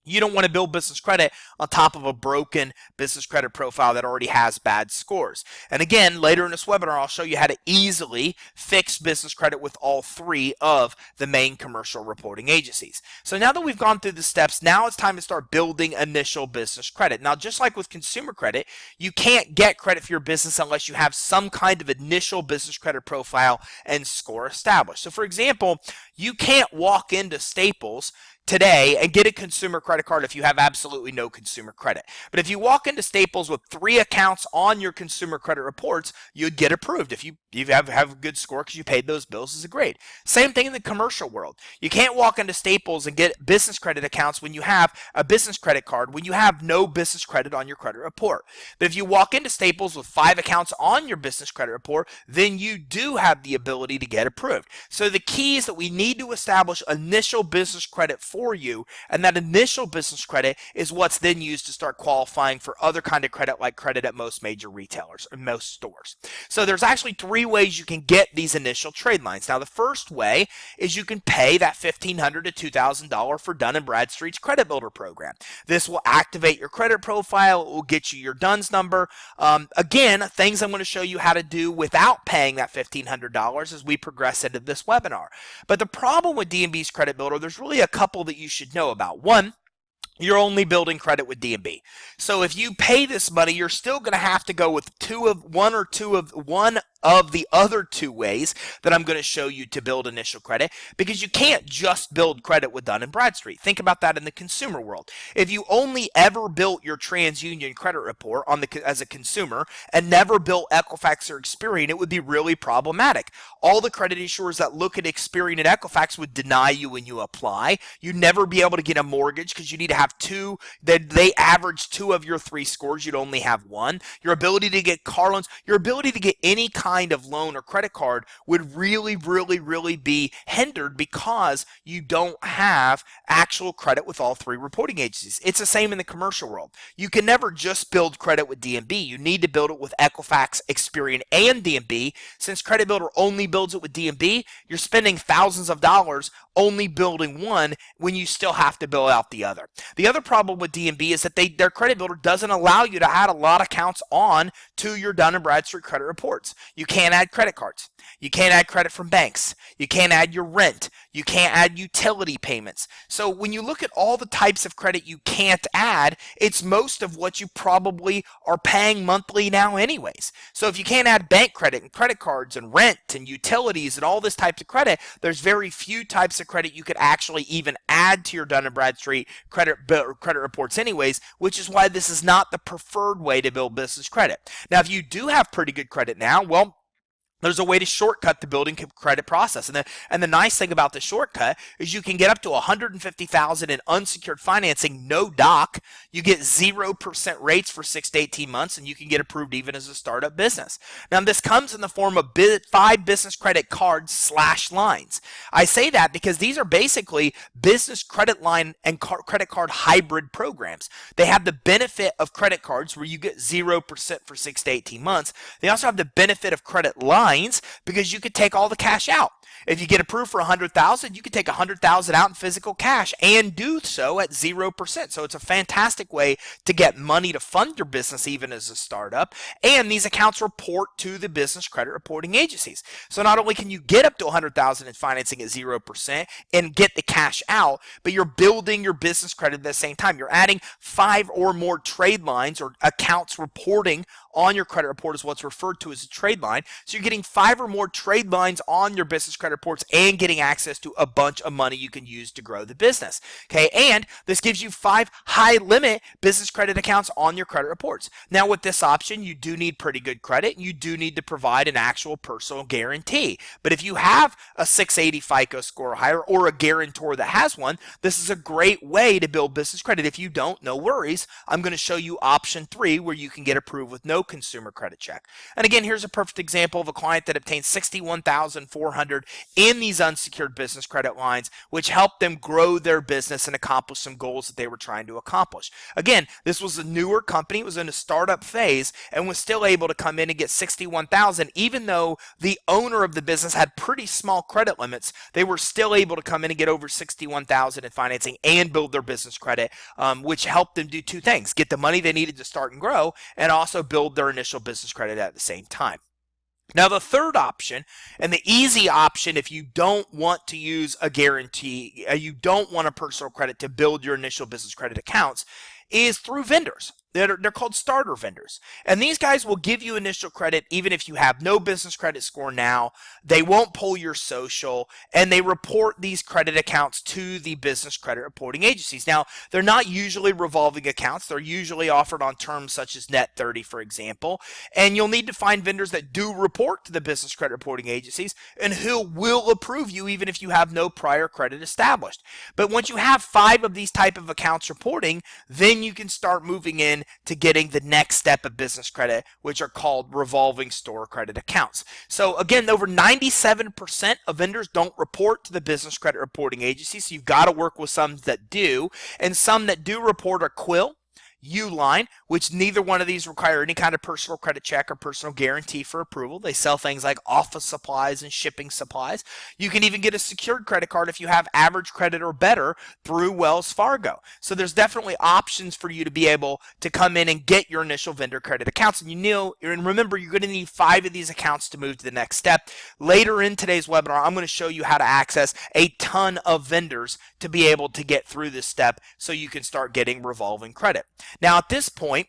you don't want to build business credit on top of a broken business credit profile that already has bad scores. And again, later in this webinar, I'll show you how to easily fix business credit with all three of the main commercial reporting agencies. So now that we've gone through the steps, now it's time to start building initial business credit. Now, just like with consumer credit, you can't get credit for your business unless you have some kind of initial business credit profile and score established. So for example, you can't walk into Staples today and get a consumer credit card if you have absolutely no consumer credit. But if you walk into Staples with 3 accounts on your consumer credit reports, you'd get approved if you have a good score because you paid those bills as a grade. Same thing in the commercial world. You can't walk into Staples and get business credit accounts when you have a business credit card when you have no business credit on your credit report. But if you walk into Staples with 5 accounts on your business credit report, then you do have the ability to get approved. So the key is that we need to establish initial business credit for you, and that initial business credit is what's then used to start qualifying for other kind of credit, like credit at most major retailers or most stores. So there's actually 3 ways you can get these initial trade lines. Now, the first way is you can pay that $1,500 to $2,000 for Dun & Bradstreet's Credit Builder program. This will activate your credit profile. It will get you your DUNS number. Again, things I'm going to show you how to do without paying that $1,500 as we progress into this webinar. But the problem with D&B's Credit Builder, there's really a couple that you should know about. One, you're only building credit with D&B. So if you pay this money, you're still going to have to go with one of the other two ways that I'm going to show you to build initial credit, because you can't just build credit with Dun & Bradstreet. Think about that in the consumer world. If you only ever built your TransUnion credit report as a consumer and never built Equifax or Experian, it would be really problematic. All the credit issuers that look at Experian and Equifax would deny you when you apply. You'd never be able to get a mortgage because you need to have two. They average 2 of your 3 scores. You'd only have 1. Your ability to get car loans, your ability to get any kind of loan or credit card would really be hindered because you don't have actual credit with all 3 reporting agencies. It's the same in the commercial world. You can never just build credit with DMB. You need to build it with Equifax, Experian, and DMB. Since Credit Builder only builds it with DMB, you're spending thousands of dollars only building one when you still have to build out the other. The other problem with DMB is that their Credit Builder doesn't allow you to add a lot of accounts on to your Dun & Bradstreet credit reports. You can't add credit cards. You can't add credit from banks. You can't add your rent. You can't add utility payments. So when you look at all the types of credit you can't add, it's most of what you probably are paying monthly now anyways. So if you can't add bank credit and credit cards and rent and utilities and all this types of credit, there's very few types of credit you could actually even add to your Dun & Bradstreet credit reports anyways, which is why this is not the preferred way to build business credit. Now, if you do have pretty good credit now, well, there's a way to shortcut the building credit process. And the nice thing about the shortcut is you can get up to $150,000 in unsecured financing, no doc. You get 0% rates for 6 to 18 months, and you can get approved even as a startup business. Now, this comes in the form of 5 business credit cards / lines. I say that because these are basically business credit line and credit card hybrid programs. They have the benefit of credit cards where you get 0% for 6 to 18 months. They also have the benefit of credit lines because you could take all the cash out. If you get approved for $100,000, you could take $100,000 out in physical cash and do so at 0%. So it's a fantastic way to get money to fund your business even as a startup. And these accounts report to the business credit reporting agencies. So not only can you get up to $100,000 in financing at 0% and get the cash out, but you're building your business credit at the same time. You're adding 5 or more trade lines or accounts reporting on your credit report is what's referred to as a trade line. So you're getting 5 or more trade lines on your business credit reports and getting access to a bunch of money you can use to grow the business. Okay, and this gives you 5 high limit business credit accounts on your credit reports. Now with this option, you do need pretty good credit. You do need to provide an actual personal guarantee. But if you have a 680 FICO score or higher or a guarantor that has one, this is a great way to build business credit. If you don't, no worries. I'm going to show you option 3 where you can get approved with no consumer credit check. And again, here's a perfect example of a client that obtained $61,400 in these unsecured business credit lines, which helped them grow their business and accomplish some goals that they were trying to accomplish. Again, this was a newer company. It was in a startup phase and was still able to come in and get $61,000, even though the owner of the business had pretty small credit limits. They were still able to come in and get over $61,000 in financing and build their business credit, which helped them do 2 things: get the money they needed to start and grow, and also build their initial business credit at the same time. Now, the third option, and the easy option if you don't want to use a guarantee, you don't want a personal credit to build your initial business credit accounts, is through vendors. They're called starter vendors. And these guys will give you initial credit even if you have no business credit score now. They won't pull your social, and they report these credit accounts to the business credit reporting agencies. Now, they're not usually revolving accounts. They're usually offered on terms such as net 30, for example. And you'll need to find vendors that do report to the business credit reporting agencies and who will approve you even if you have no prior credit established. But once you have 5 of these type of accounts reporting, then you can start moving in to getting the next step of business credit, which are called revolving store credit accounts. So again, over 97% of vendors don't report to the business credit reporting agency, so you've got to work with some that do, and some that do report are Quill, Uline, which neither one of these require any kind of personal credit check or personal guarantee for approval. They sell things like office supplies and shipping supplies. You can even get a secured credit card if you have average credit or better through Wells Fargo. So there's definitely options for you to be able to come in and get your initial vendor credit accounts. And remember, you're going to need 5 of these accounts to move to the next step. Later in today's webinar, I'm going to show you how to access a ton of vendors to be able to get through this step so you can start getting revolving credit. Now, at this point,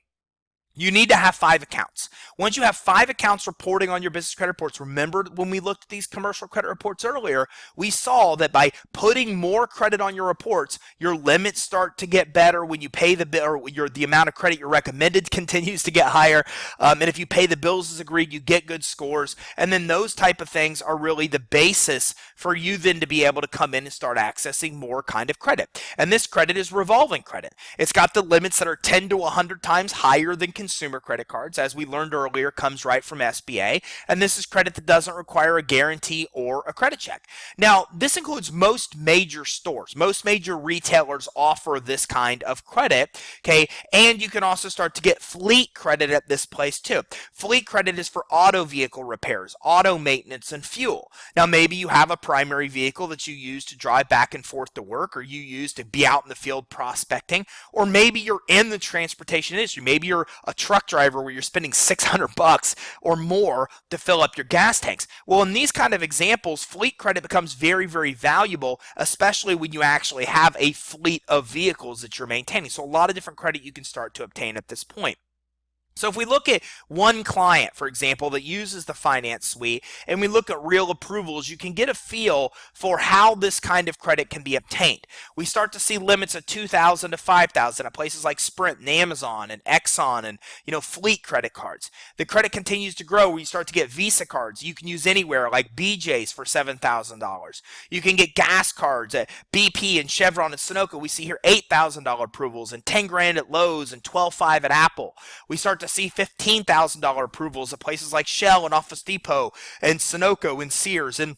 You need to have 5 accounts. Once you have 5 accounts reporting on your business credit reports, remember when we looked at these commercial credit reports earlier, we saw that by putting more credit on your reports, your limits start to get better when you pay the bill, or the amount of credit you're recommended continues to get higher. And if you pay the bills as agreed, you get good scores. And then those type of things are really the basis for you then to be able to come in and start accessing more kind of credit. And this credit is revolving credit. It's got the limits that are 10 to 100 times higher than consumer credit cards, as we learned earlier, comes right from SBA, and this is credit that doesn't require a guarantee or a credit check. Now, this includes most major stores. Most major retailers offer this kind of credit, okay? And you can also start to get fleet credit at this place too. Fleet credit is for auto vehicle repairs, auto maintenance, and fuel. Now, maybe you have a primary vehicle that you use to drive back and forth to work, or you use to be out in the field prospecting, or maybe you're in the transportation industry. Maybe you're a truck driver where you're spending $600 or more to fill up your gas tanks. Well, in these kind of examples, fleet credit becomes very, very valuable, especially when you actually have a fleet of vehicles that you're maintaining. So a lot of different credit you can start to obtain at this point. So if we look at one client, for example, that uses the finance suite, and we look at real approvals, you can get a feel for how this kind of credit can be obtained. We start to see limits of $2,000 to $5,000 at places like Sprint and Amazon and Exxon and fleet credit cards. The credit continues to grow where you start to get Visa cards you can use anywhere, like BJ's for $7,000. You can get gas cards at BP and Chevron and Sunoco. We see here $8,000 approvals and 10 grand at Lowe's and 12.5 at Apple. We start to see $15,000 approvals at places like Shell and Office Depot and Sunoco and Sears, and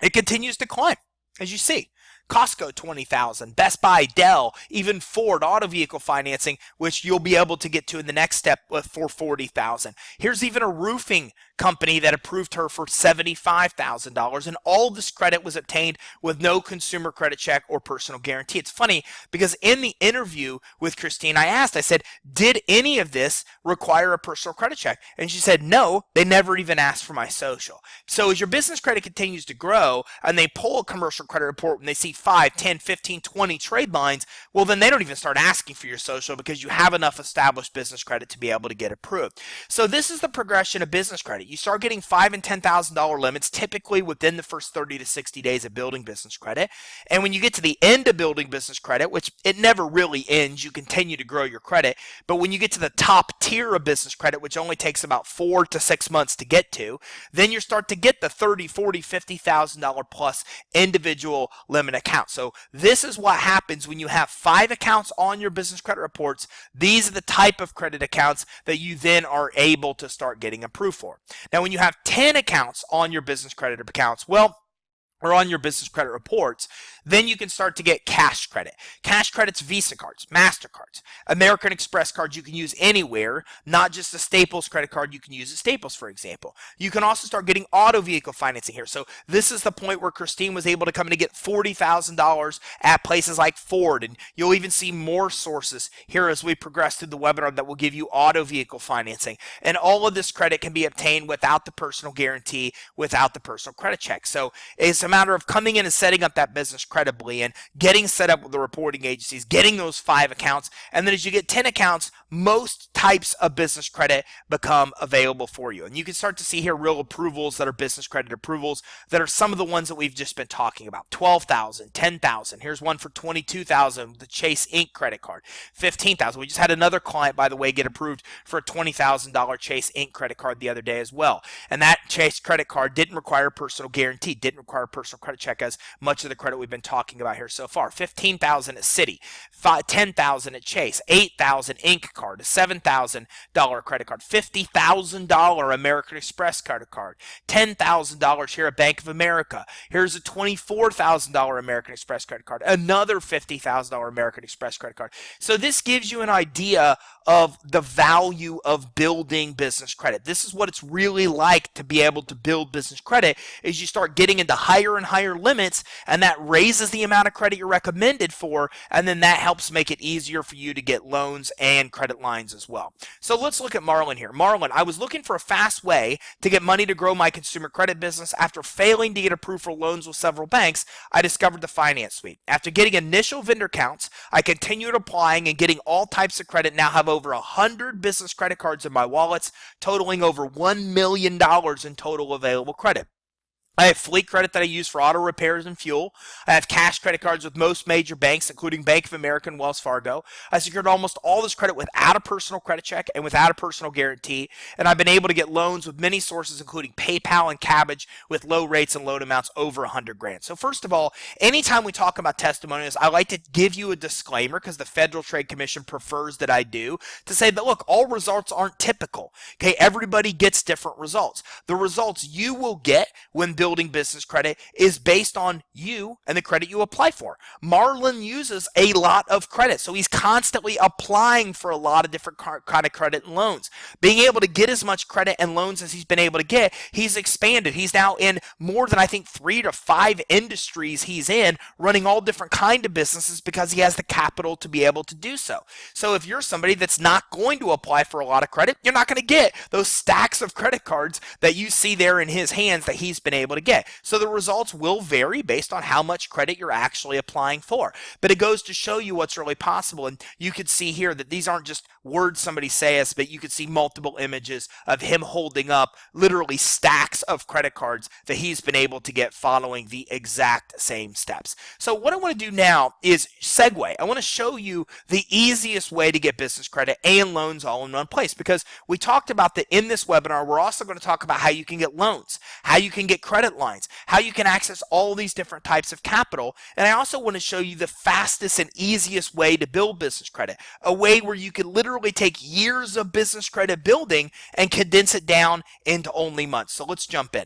it continues to climb, as you see. Costco, $20,000, Best Buy, Dell, even Ford auto vehicle financing, which you'll be able to get to in the next step for $40,000. Here's even a roofing company that approved her for $75,000, and all this credit was obtained with no consumer credit check or personal guarantee. It's funny because in the interview with Christine, I said, did any of this require a personal credit check? And she said, no, they never even asked for my social. So as your business credit continues to grow and they pull a commercial credit report when they see 5, 10, 15, 20 trade lines, well, then they don't even start asking for your social because you have enough established business credit to be able to get approved. So this is the progression of business credit. You start getting $5,000 and $10,000 limits typically within the first 30 to 60 days of building business credit. And when you get to the end of building business credit, which it never really ends, you continue to grow your credit. But when you get to the top tier of business credit, which only takes about 4 to 6 months to get to, then you start to get the $30,000, $40,000, $50,000 plus individual limit account. So this is what happens when you have 5 accounts on your business credit reports. These are the type of credit accounts that you then are able to start getting approved for. Now, when you have 10 accounts on your business credit accounts, or on your business credit reports, then you can start to get cash credit. Cash credit's Visa cards, MasterCards, American Express cards you can use anywhere, not just a Staples credit card you can use at Staples, for example. You can also start getting auto vehicle financing here. So this is the point where Christine was able to come in and get $40,000 at places like Ford, and you'll even see more sources here as we progress through the webinar that will give you auto vehicle financing. And all of this credit can be obtained without the personal guarantee, without the personal credit check. So it's a matter of coming in and setting up that business credibly and getting set up with the reporting agencies, getting those 5 accounts, and then as you get 10 accounts, most types of business credit become available for you. And you can start to see here real approvals that are business credit approvals that are some of the ones that we've just been talking about. $12,000, $10,000. Here's one for $22,000, the Chase Inc. credit card. $15,000. We just had another client, by the way, get approved for a $20,000 Chase Inc. credit card the other day as well. And that Chase credit card didn't require a personal guarantee, didn't require a personal credit check as much of the credit we've been talking about here so far. $15,000 at Citi, $10,000 at Chase, $8,000 Inc. card, a $7,000 credit card, $50,000 American Express credit card, $10,000 here at Bank of America. Here's a $24,000 American Express credit card, another $50,000 American Express credit card. So this gives you an idea of the value of building business credit. This is what it's really like to be able to build business credit, is you start getting into higher and higher limits, and that raises the amount of credit you're recommended for, and then that helps make it easier for you to get loans and credit credit lines as well. So let's look at Marlon here. Marlon, I was looking for a fast way to get money to grow my consumer credit business. After failing to get approved for loans with several banks, I discovered the Finance Suite. After getting initial vendor counts, I continued applying and getting all types of credit. Now have over 100 business credit cards in my wallets, totaling over $1 million in total available credit. I have fleet credit that I use for auto repairs and fuel. I have cash credit cards with most major banks, including Bank of America and Wells Fargo. I secured almost all this credit without a personal credit check and without a personal guarantee. And I've been able to get loans with many sources, including PayPal and Cabbage, with low rates and loan amounts over 100 grand. So first of all, anytime we talk about testimonials, I like to give you a disclaimer because the Federal Trade Commission prefers that I do, to say that, look, all results aren't typical. Okay, everybody gets different results. The results you will get when building business credit is based on you and the credit you apply for. Marlon uses a lot of credit, so he's constantly applying for a lot of different kind of credit and loans. Being able to get as much credit and loans as he's been able to get, he's expanded. He's now in more than, I think, 3 to 5 industries he's in, running all different kind of businesses because he has the capital to be able to do so. So if you're somebody that's not going to apply for a lot of credit, you're not going to get those stacks of credit cards that you see there in his hands that he's been able to get. So the results will vary based on how much credit you're actually applying for. But it goes to show you what's really possible. And you could see here that these aren't just words somebody says, but you could see multiple images of him holding up literally stacks of credit cards that he's been able to get following the exact same steps. So what I want to do now is segue. I want to show you the easiest way to get business credit and loans all in one place, because we talked about that in this webinar. We're also going to talk about how you can get loans, how you can get credit lines, how you can access all these different types of capital. And I also want to show you the fastest and easiest way to build business credit, a way where you can literally take years of business credit building and condense it down into only months. So let's jump in.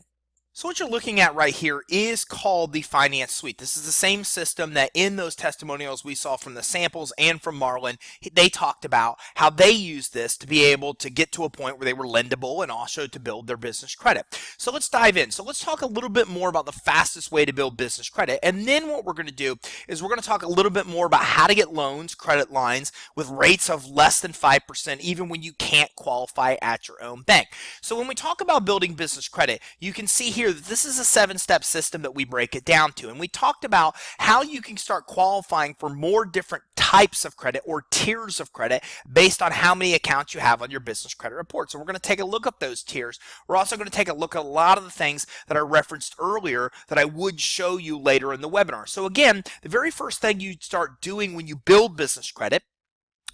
So what you're looking at right here is called the Finance Suite. This is the same system that in those testimonials we saw from the samples and from Marlon, they talked about how they used this to be able to get to a point where they were lendable and also to build their business credit. So let's dive in. So let's talk a little bit more about the fastest way to build business credit. And then what we're going to do is we're going to talk a little bit more about how to get loans, credit lines with rates of less than 5%, even when you can't qualify at your own bank. So when we talk about building business credit, you can see here that this is a 7-step system that we break it down to. And we talked about how you can start qualifying for more different types of credit or tiers of credit based on how many accounts you have on your business credit report. So we're going to take a look at those tiers. We're also going to take a look at a lot of the things that I referenced earlier that I would show you later in the webinar. So again, the very first thing you start doing when you build business credit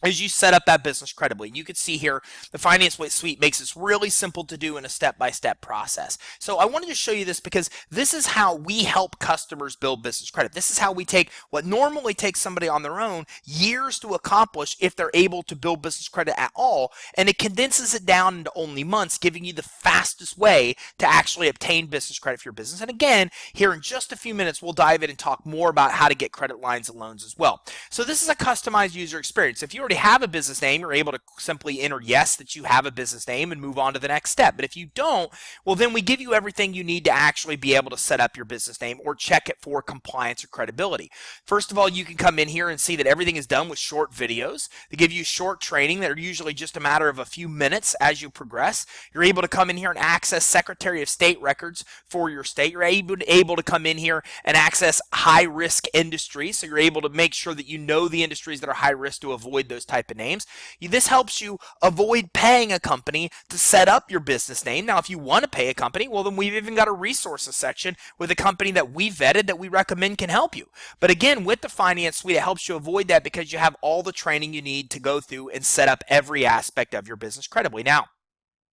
is you set up that business credibly. You can see here the Finance Suite makes this really simple to do in a step-by-step process. So I wanted to show you this because this is how we help customers build business credit. This is how we take what normally takes somebody on their own years to accomplish if they're able to build business credit at all, and it condenses it down into only months, giving you the fastest way to actually obtain business credit for your business. And again, here in just a few minutes, we'll dive in and talk more about how to get credit lines and loans as well. So this is a customized user experience. If you already have a business name, you're able to simply enter yes that you have a business name and move on to the next step. But if you don't, well, then we give you everything you need to actually be able to set up your business name or check it for compliance or credibility. First of all, you can come in here and see that everything is done with short videos. They give you short training that are usually just a matter of a few minutes as you progress. You're able to come in here and access Secretary of State records for your state. You're able to come in here and access high-risk industries, so you're able to make sure that you know the industries that are high risk to avoid those type of names. This helps you avoid paying a company to set up your business name. Now, if you want to pay a company, well, then we've even got a resources section with a company that we vetted that we recommend can help you. But again, with the Finance Suite, it helps you avoid that because you have all the training you need to go through and set up every aspect of your business credibly. Now,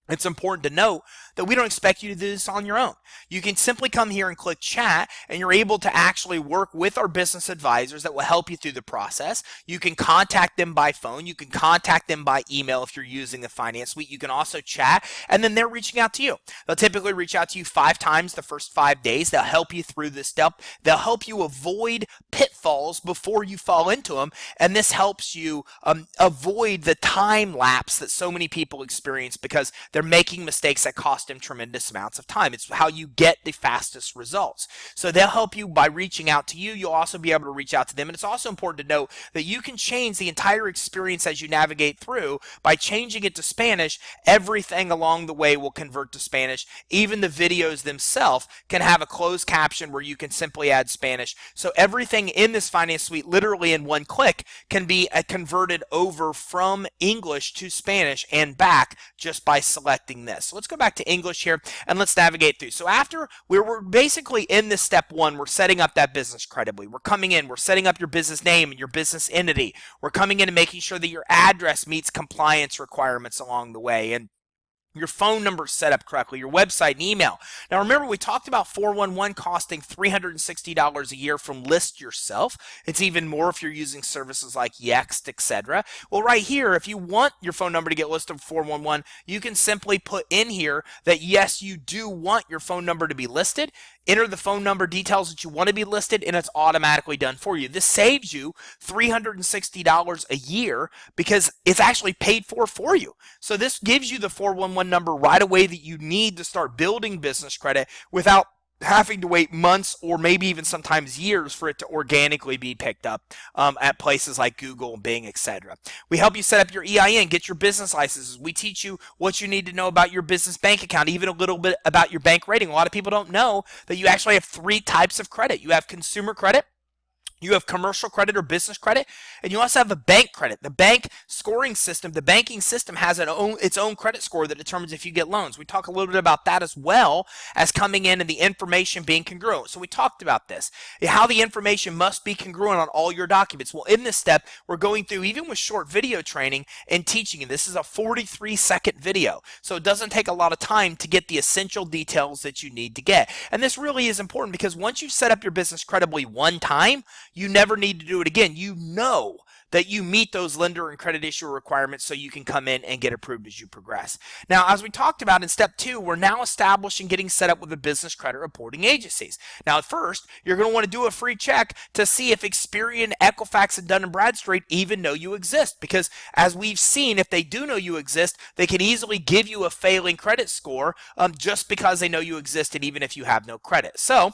it's important to note that we don't expect you to do this on your own. You can simply come here and click chat, and you're able to actually work with our business advisors that will help you through the process. You can contact them by phone. You can contact them by email if you're using the Finance Suite. You can also chat, and then they're reaching out to you. They'll typically reach out to you 5 times the first 5 days. They'll help you through this step. They'll help you avoid pitfalls before you fall into them, and this helps you avoid the time lapse that so many people experience because they're they're making mistakes that cost them tremendous amounts of time. It's how you get the fastest results. So they'll help you by reaching out to you. You'll also be able to reach out to them. And it's also important to note that you can change the entire experience as you navigate through by changing it to Spanish. Everything along the way will convert to Spanish. Even the videos themselves can have a closed caption where you can simply add Spanish. So everything in this finance suite, literally in one click, can be converted over from English to Spanish and back just by selecting this. So let's go back to English here and let's navigate through. So after we're basically in this step one, we're setting up that business credibly. We're coming in, we're setting up your business name and your business entity. We're coming in and making sure that your address meets compliance requirements along the way, and your phone number is set up correctly, your website and email. Now remember, we talked about 411 costing $360 a year from list yourself. It's even more if you're using services like Yext, etc. Well, right here, if you want your phone number to get listed for 411, you can simply put in here that yes, you do want your phone number to be listed. Enter the phone number details that you want to be listed, and it's automatically done for you. This saves you $360 a year because it's actually paid for you. So this gives you the 411 number right away that you need to start building business credit without having to wait months or maybe even sometimes years for it to organically be picked up at places like Google, Bing, etc. We help you set up your EIN, get your business licenses. We teach you what you need to know about your business bank account, even a little bit about your bank rating. A lot of people don't know that you actually have 3 types of credit. You have consumer credit, you have commercial credit or business credit, and you also have a bank credit. The bank scoring system, the banking system has its own credit score that determines if you get loans. We talk a little bit about that as well as coming in and the information being congruent. So we talked about this, how the information must be congruent on all your documents. Well, in this step, we're going through, even with short video training and teaching you. This is a 43-second video, so it doesn't take a lot of time to get the essential details that you need to get. And this really is important because once you set up your business credibly one time, you never need to do it again. You know that you meet those lender and credit issuer requirements so you can come in and get approved as you progress. Now, as we talked about in step 2, we're now establishing getting set up with the business credit reporting agencies. Now, at first, you're going to want to do a free check to see if Experian, Equifax, and Dun & Bradstreet even know you exist, because as we've seen, if they do know you exist, they can easily give you a failing credit score just because they know you exist, and even if you have no credit. So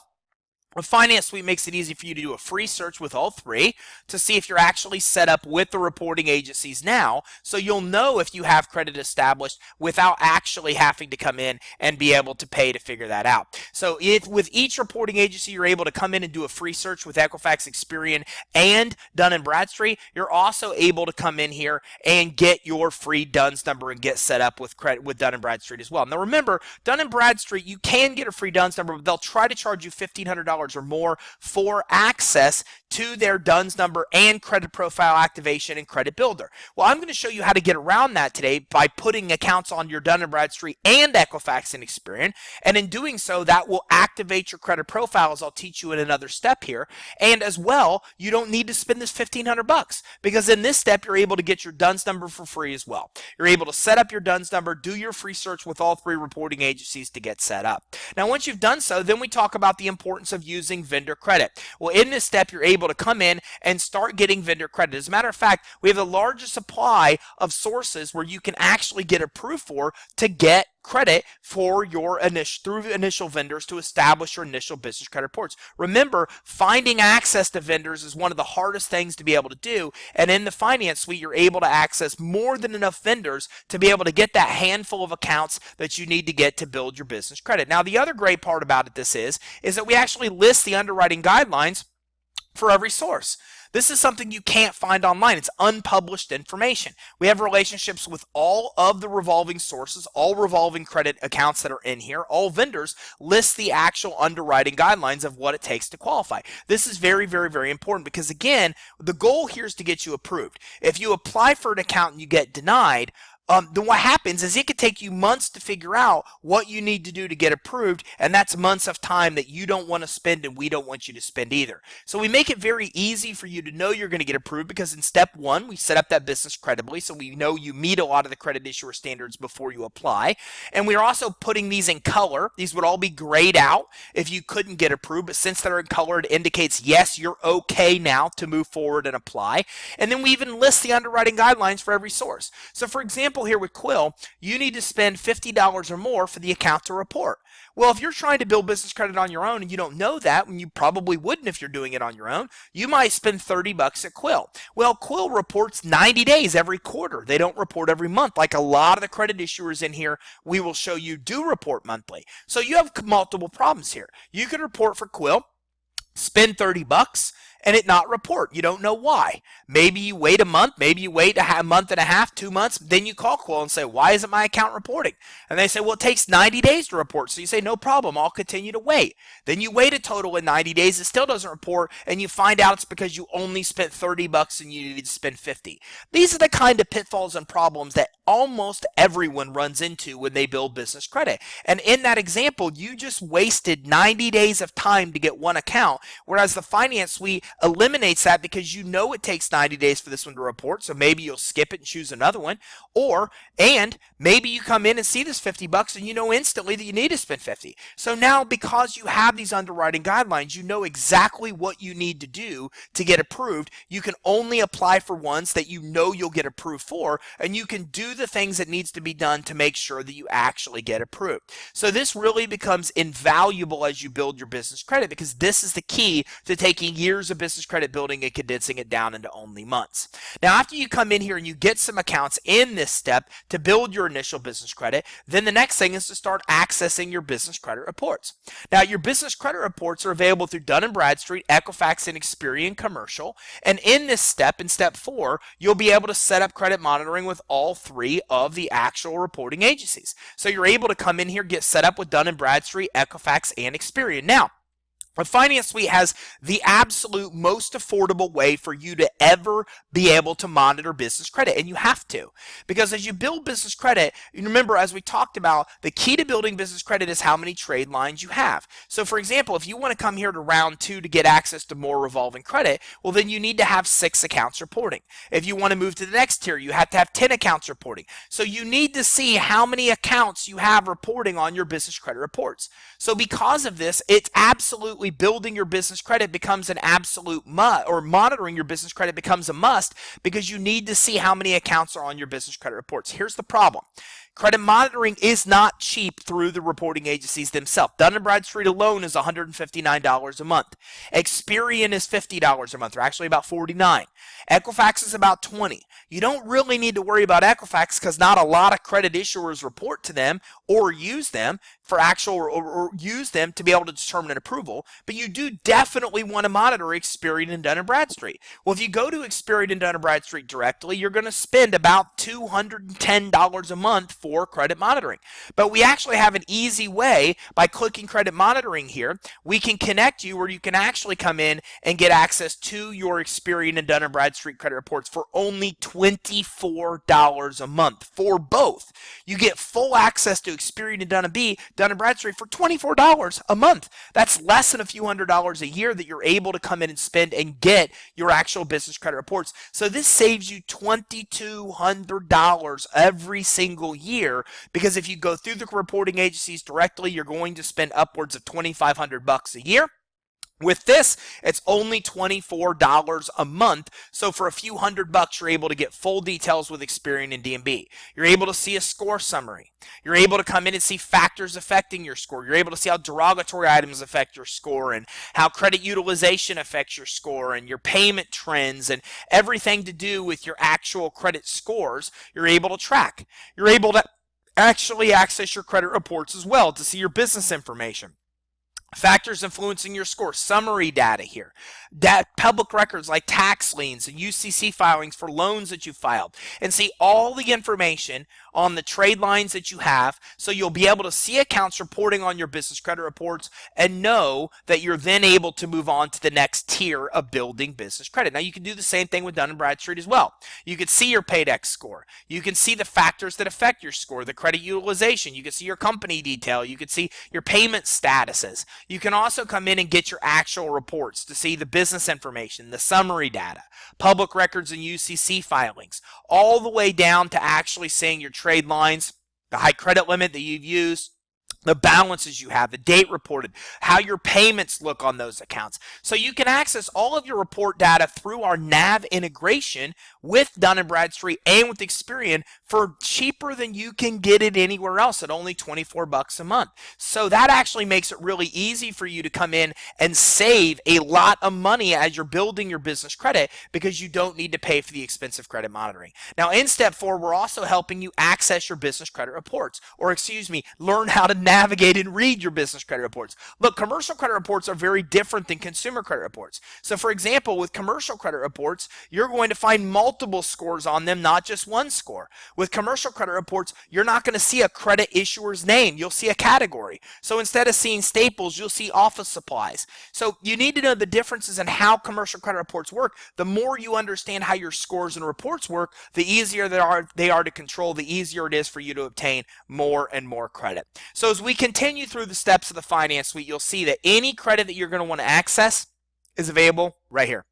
the Finance Suite makes it easy for you to do a free search with all 3 to see if you're actually set up with the reporting agencies now, so you'll know if you have credit established without actually having to come in and be able to pay to figure that out. So with each reporting agency, you're able to come in and do a free search with Equifax, Experian, and Dun & Bradstreet. You're also able to come in here and get your free DUNS number and get set up with credit with Dun & Bradstreet as well. Now remember, Dun & Bradstreet, you can get a free DUNS number, but they'll try to charge you $1,500 or more for access to their DUNS number and credit profile activation and credit builder. Well, I'm going to show you how to get around that today by putting accounts on your Dun & Bradstreet and Equifax and Experian, and in doing so, that will activate your credit profile, as I'll teach you in another step here. And as well, you don't need to spend this $1,500 because in this step, you're able to get your DUNS number for free as well. You're able to set up your DUNS number, do your free search with all 3 reporting agencies to get set up. Now, once you've done so, then we talk about the importance of using vendor credit. Well, in this step, you're able to come in and start getting vendor credit. As a matter of fact, we have the largest supply of sources where you can actually get approved for to get credit for your initial vendors to establish your initial business credit reports. Remember, finding access to vendors is one of the hardest things to be able to do, and in the Finance Suite, you're able to access more than enough vendors to be able to get that handful of accounts that you need to get to build your business credit. Now, the other great part about it is that we actually list the underwriting guidelines for every source. This is something you can't find online. It's unpublished information. We have relationships with all of the revolving sources, all revolving credit accounts that are in here. All vendors list the actual underwriting guidelines of what it takes to qualify. This is very, very, very important because, again, the goal here is to get you approved. If you apply for an account and you get denied, then what happens is it could take you months to figure out what you need to do to get approved, and that's months of time that you don't want to spend and we don't want you to spend either. So we make it very easy for you to know you're going to get approved because in step 1, we set up that business credibly, so we know you meet a lot of the credit issuer standards before you apply. And we're also putting these in color. These would all be grayed out if you couldn't get approved, but since they're in color, it indicates, yes, you're okay now to move forward and apply. And then we even list the underwriting guidelines for every source. So for example, example here with Quill, you need to spend $50 or more for the account to report. Well, if you're trying to build business credit on your own and you don't know that, and you probably wouldn't if you're doing it on your own, you might spend $30 at Quill. Well, Quill reports 90 days every quarter. They don't report every month like a lot of the credit issuers in here we will show you do report monthly. So you have multiple problems here. You can report for Quill, spend $30 and it not report. You don't know why. Maybe you wait a month, maybe you wait a month and a half, 2 months, then you call Quill and say, why isn't my account reporting? And they say, well, it takes 90 days to report. So you say, no problem, I'll continue to wait. Then you wait a total of 90 days, it still doesn't report, and you find out it's because you only spent $30 and you needed to spend 50. These are the kind of pitfalls and problems that almost everyone runs into when they build business credit. And in that example, you just wasted 90 days of time to get one account, whereas the Finance Suite eliminates that because you know it takes 90 days for this one to report, so maybe you'll skip it and choose another one. And maybe you come in and see this $50 and you know instantly that you need to spend 50. So now, because you have these underwriting guidelines, you know exactly what you need to do to get approved. You can only apply for ones that you know you'll get approved for, and you can do the things that needs to be done to make sure that you actually get approved. So this really becomes invaluable as you build your business credit, because this is the key to taking years of business credit building and condensing it down into only months. Now, after you come in here and you get some accounts in this step to build your initial business credit, then the next thing is to start accessing your business credit reports. Now, your business credit reports are available through Dun & Bradstreet, Equifax, and Experian Commercial. And in this step, in step 4, you'll be able to set up credit monitoring with all 3 of the actual reporting agencies. So you're able to come in here, get set up with Dun & Bradstreet, Equifax, and Experian. Now, a Finance Suite has the absolute most affordable way for you to ever be able to monitor business credit, and you have to. Because as you build business credit, you remember, as we talked about, the key to building business credit is how many trade lines you have. So for example, if you want to come here to round 2 to get access to more revolving credit, well, then you need to have 6 accounts reporting. If you want to move to the next tier, you have to have 10 accounts reporting. So you need to see how many accounts you have reporting on your business credit reports. So because of this, it's absolutely building your business credit becomes an absolute must, or monitoring your business credit becomes a must, because you need to see how many accounts are on your business credit reports. Here's the problem. Credit monitoring is not cheap through the reporting agencies themselves. Dun & Bradstreet alone is $159 a month. Experian is $50 a month, or actually about $49. Equifax is about $20. You don't really need to worry about Equifax because not a lot of credit issuers report to them or use them for actual or use them to be able to determine an approval, but you do definitely want to monitor Experian and Dun & Bradstreet. Well, if you go to Experian and Dun & Bradstreet directly, you're going to spend about $210 a month for credit monitoring. But we actually have an easy way. By clicking credit monitoring here, we can connect you where you can actually come in and get access to your Experian and Dun & Bradstreet credit reports for only $24 a month for both. You get full access to Experian and Dun & Bradstreet for $24 a month. That's less than a few $100s a year that you're able to come in and spend and get your actual business credit reports. So this saves you $2,200 every single year, because if you go through the reporting agencies directly, you're going to spend upwards of $2,500 a year. With this, it's only $24 a month, so for a few $100, you're able to get full details with Experian and D&B. You're able to see a score summary. You're able to come in and see factors affecting your score. You're able to see how derogatory items affect your score, and how credit utilization affects your score, and your payment trends, and everything to do with your actual credit scores, you're able to track. You're able to actually access your credit reports as well to see your business information. Factors influencing your score, summary data here. Public records like tax liens and UCC filings for loans that you filed, and see all the information on the trade lines that you have, so you'll be able to see accounts reporting on your business credit reports and know that you're then able to move on to the next tier of building business credit. Now you can do the same thing with Dun & Bradstreet as well. You can see your Paydex score. You can see the factors that affect your score, the credit utilization. You can see your company detail. You can see your payment statuses. You can also come in and get your actual reports to see the business information, the summary data, public records and UCC filings, all the way down to actually seeing your trade lines, the high credit limit that you've used, the balances you have, the date reported, how your payments look on those accounts. So you can access all of your report data through our NAV integration with Dun & Bradstreet and with Experian for cheaper than you can get it anywhere else at only $24 a month. So that actually makes it really easy for you to come in and save a lot of money as you're building your business credit because you don't need to pay for the expensive credit monitoring. Now in step 4, we're also helping you access your business credit reports, or learn how to navigate and read your business credit reports. Look, commercial credit reports are very different than consumer credit reports. So for example, with commercial credit reports, you're going to find multiple scores on them, not just one score. With commercial credit reports, you're not going to see a credit issuer's name. You'll see a category. So instead of seeing Staples, you'll see office supplies. So you need to know the differences in how commercial credit reports work. The more you understand how your scores and reports work, the easier they are to control, the easier it is for you to obtain more and more credit. So as we continue through the steps of the finance suite, you'll see that any credit that you're going to want to access is available right here.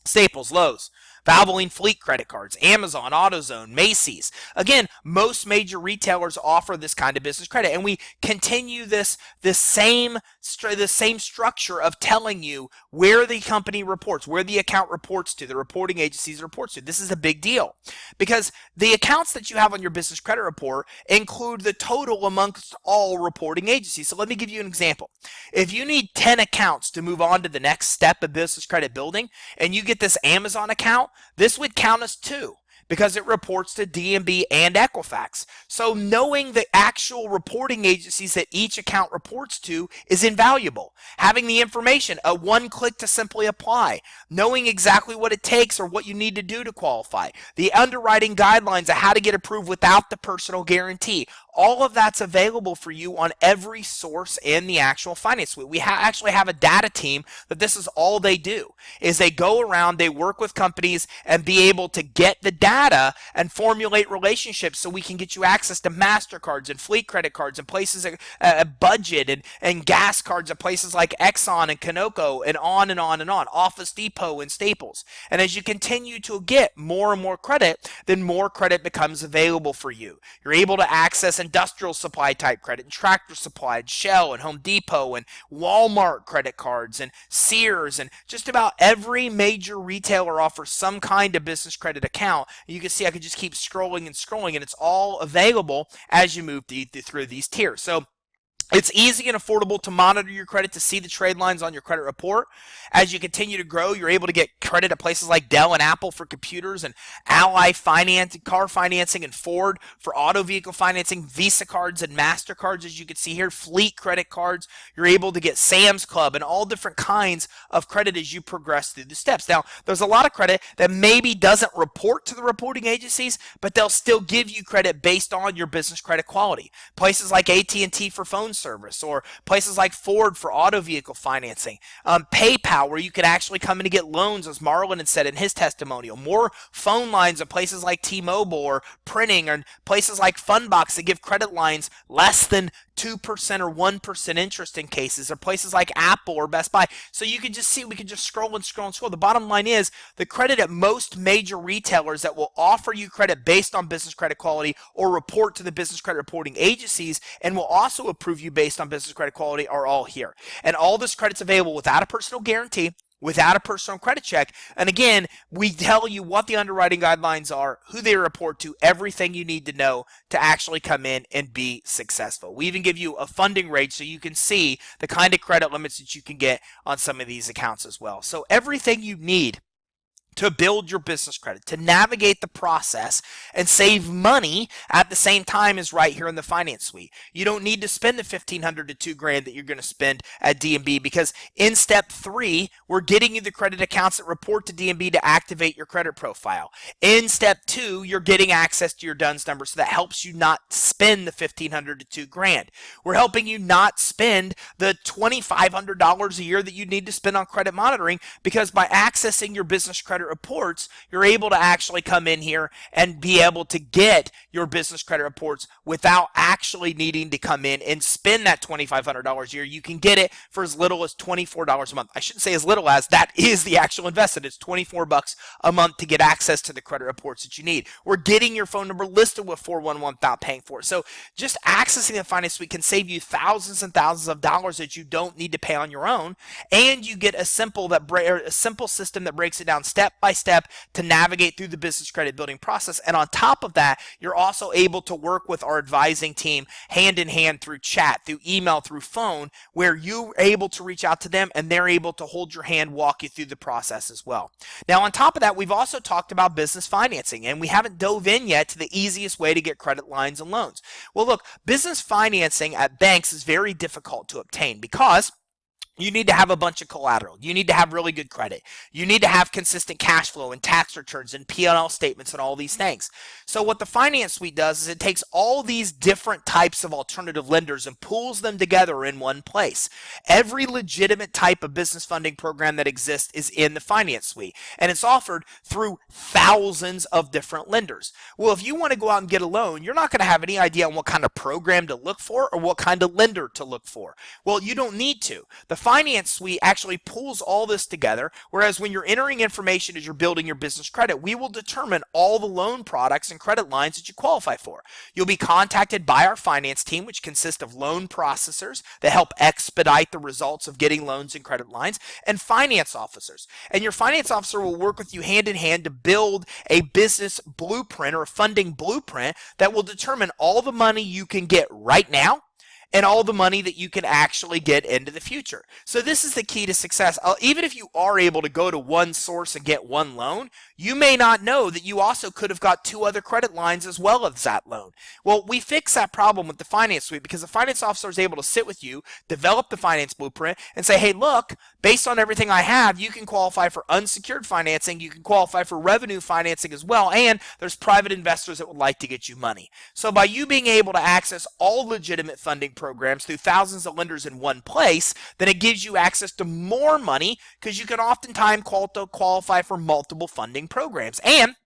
Staples, Lowe's, Valvoline fleet credit cards, Amazon, AutoZone, Macy's. Again, most major retailers offer this kind of business credit, and we continue this same structure of telling you where the company reports, where the account reports to, the reporting agencies reports to. This is a big deal because the accounts that you have on your business credit report include the total amongst all reporting agencies. So let me give you an example. If you need 10 accounts to move on to the next step of business credit building, and you get this Amazon account, this would count as 2 because it reports to D&B and Equifax. So knowing the actual reporting agencies that each account reports to is invaluable. Having the information, a one click to simply apply, knowing exactly what it takes or what you need to do to qualify, the underwriting guidelines of how to get approved without the personal guarantee. All of that's available for you on every source in the actual finance suite. We actually have a data team that this is all they do, is they go around, they work with companies and be able to get the data and formulate relationships so we can get you access to MasterCards and fleet credit cards and places, budget and gas cards at places like Exxon and Conoco and on and on and on, Office Depot and Staples. And as you continue to get more and more credit, then more credit becomes available for you. You're able to access industrial supply type credit and Tractor Supply and Shell and Home Depot and Walmart credit cards and Sears, and just about every major retailer offers some kind of business credit account. You can see I could just keep scrolling and scrolling, and it's all available as you move through these tiers. So it's easy and affordable to monitor your credit, to see the trade lines on your credit report. As you continue to grow, you're able to get credit at places like Dell and Apple for computers, and Ally Financing, car financing, and Ford for auto vehicle financing, Visa cards and MasterCards, as you can see here, fleet credit cards. You're able to get Sam's Club and all different kinds of credit as you progress through the steps. Now, there's a lot of credit that maybe doesn't report to the reporting agencies, but they'll still give you credit based on your business credit quality. Places like AT&T for phone service, or places like Ford for auto vehicle financing, PayPal, where you can actually come in and get loans, as Marlon had said in his testimonial, more phone lines at places like T-Mobile or printing, or places like Fundbox that give credit lines less than 2% or 1% interest in cases, or places like Apple or Best Buy. So you can just see, we can just scroll and scroll and scroll. The bottom line is the credit at most major retailers that will offer you credit based on business credit quality or report to the business credit reporting agencies and will also approve you based on business credit quality are all here. And all this credit's available without a personal guarantee, without a personal credit check. And again, we tell you what the underwriting guidelines are, who they report to, everything you need to know to actually come in and be successful. We even give you a funding rate so you can see the kind of credit limits that you can get on some of these accounts as well. So everything you need to build your business credit, to navigate the process and save money at the same time is right here in the finance suite. You don't need to spend the $1,500 to $2,000 that you're going to spend at D&B, because in step 3, we're getting you the credit accounts that report to D&B to activate your credit profile. In step 2, you're getting access to your DUNS number, so that helps you not spend the $1,500 to $2,000. We're helping you not spend the $2,500 a year that you need to spend on credit monitoring, because by accessing your business credit reports, you're able to actually come in here and be able to get your business credit reports without actually needing to come in and spend that $2,500 a year. You can get it for as little as $24 a month. I shouldn't say as little as, that is the actual investment. It's $24 a month to get access to the credit reports that you need. We're getting your phone number listed with 411 without paying for it. So just accessing the finance suite can save you thousands and thousands of dollars that you don't need to pay on your own, and you get a simple system that breaks it down step by step to navigate through the business credit building process. And on top of that, you're also able to work with our advising team hand in hand through chat, through email, through phone, where you're able to reach out to them and they're able to hold your hand, walk you through the process as well. Now, on top of that, we've also talked about business financing, and we haven't dove in yet to the easiest way to get credit lines and loans. Well, look, business financing at banks is very difficult to obtain because you need to have a bunch of collateral. You need to have really good credit. You need to have consistent cash flow and tax returns and P&L statements and all these things. So what the Finance Suite does is it takes all these different types of alternative lenders and pools them together in one place. Every legitimate type of business funding program that exists is in the Finance Suite, and it's offered through thousands of different lenders. Well, if you want to go out and get a loan, you're not going to have any idea on what kind of program to look for or what kind of lender to look for. Well, you don't need to. The Finance Suite actually pulls all this together, whereas when you're entering information as you're building your business credit, we will determine all the loan products and credit lines that you qualify for. You'll be contacted by our finance team, which consists of loan processors that help expedite the results of getting loans and credit lines, and finance officers. And your finance officer will work with you hand in hand to build a business blueprint or a funding blueprint that will determine all the money you can get right now and all the money that you can actually get into the future. So this is the key to success. Even if you are able to go to one source and get one loan, you may not know that you also could have got two other credit lines as well as that loan. Well, we fix that problem with the Finance Suite because the finance officer is able to sit with you, develop the finance blueprint, and say, hey, look, based on everything I have, you can qualify for unsecured financing, you can qualify for revenue financing as well, and there's private investors that would like to get you money. So by you being able to access all legitimate funding programs through thousands of lenders in one place, then it gives you access to more money because you can oftentimes qualify for multiple funding programs. And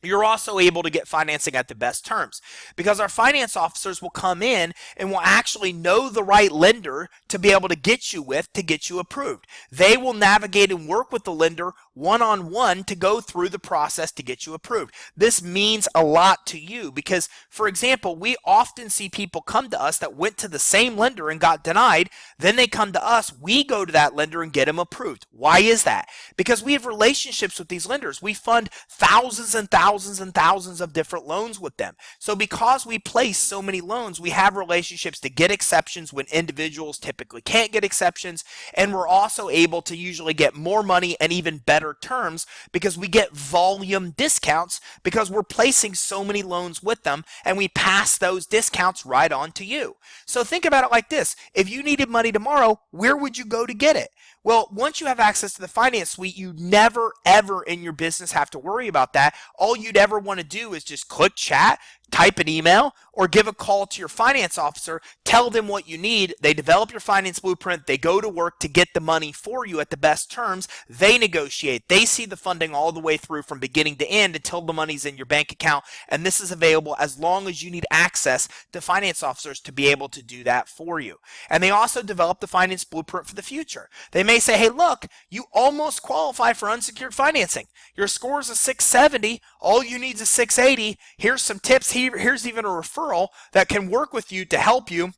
you're also able to get financing at the best terms because our finance officers will come in and will actually know the right lender to be able to get you with to get you approved. They will navigate and work with the lender one-on-one to go through the process to get you approved. This means a lot to you because, for example, we often see people come to us that went to the same lender and got denied. Then they come to us, we go to that lender and get them approved. Why is that? Because we have relationships with these lenders. We fund thousands and thousands of different loans with them. So because we place so many loans, we have relationships to get exceptions when individuals typically can't get exceptions, and we're also able to usually get more money and even better terms because we get volume discounts because we're placing so many loans with them, and we pass those discounts right on to you. So think about it like this. If you needed money tomorrow, where would you go to get it? Well, once you have access to the Finance Suite, you never, ever in your business have to worry about that. All you'd ever want to do is just click chat, type an email, or give a call to your finance officer, tell them what you need. They develop your finance blueprint. They go to work to get the money for you at the best terms. They negotiate. They see the funding all the way through from beginning to end until the money's in your bank account. And this is available as long as you need access to finance officers to be able to do that for you. And they also develop the finance blueprint for the future. They may say, hey, look, you almost qualify for unsecured financing. Your score is a 670. All you need is a 680. Here's some tips. Here's even a referral that can work with you to help you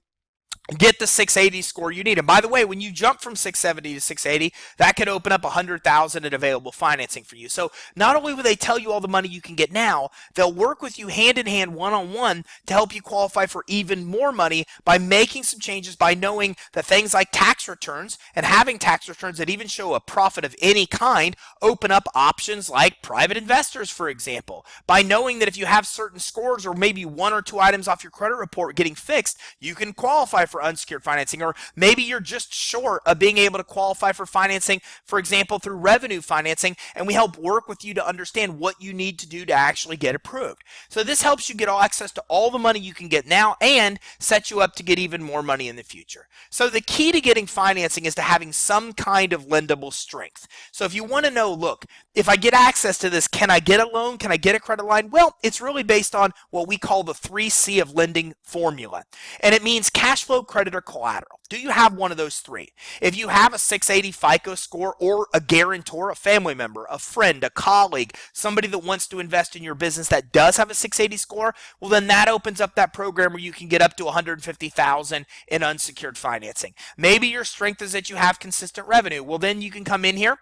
get the 680 score you need. And by the way, when you jump from 670 to 680, that could open up $100,000 in available financing for you. So not only will they tell you all the money you can get now, they'll work with you hand in hand, one-on-one, to help you qualify for even more money by making some changes, by knowing that things like tax returns and having tax returns that even show a profit of any kind open up options like private investors, for example. By knowing that if you have certain scores or maybe one or two items off your credit report getting fixed, you can qualify for unsecured financing, or maybe you're just short of being able to qualify for financing, for example, through revenue financing, and we help work with you to understand what you need to do to actually get approved. So this helps you get all access to all the money you can get now and set you up to get even more money in the future. So the key to getting financing is to having some kind of lendable strength. So if you want to know, look, if I get access to this, can I get a loan? Can I get a credit line? Well, it's really based on what we call the 3C of lending formula. And it means cash flow, credit, or collateral. Do you have one of those three? If you have a 680 FICO score or a guarantor, a family member, a friend, a colleague, somebody that wants to invest in your business that does have a 680 score, well then that opens up that program where you can get up to $150,000 in unsecured financing. Maybe your strength is that you have consistent revenue. Well then you can come in here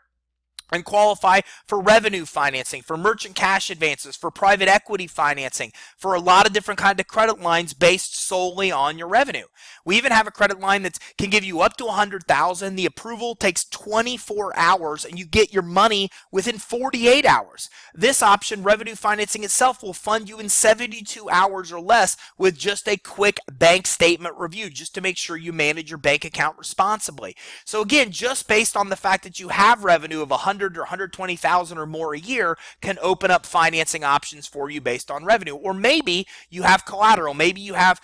and qualify for revenue financing, for merchant cash advances, for private equity financing, for a lot of different kinds of credit lines based solely on your revenue. We even have a credit line that can give you up to $100,000. The approval takes 24 hours and you get your money within 48 hours. This option, revenue financing itself, will fund you in 72 hours or less with just a quick bank statement review, just to make sure you manage your bank account responsibly. So again, just based on the fact that you have revenue of $100,000 or $120,000 or more a year can open up financing options for you based on revenue. Or maybe you have collateral. Maybe you have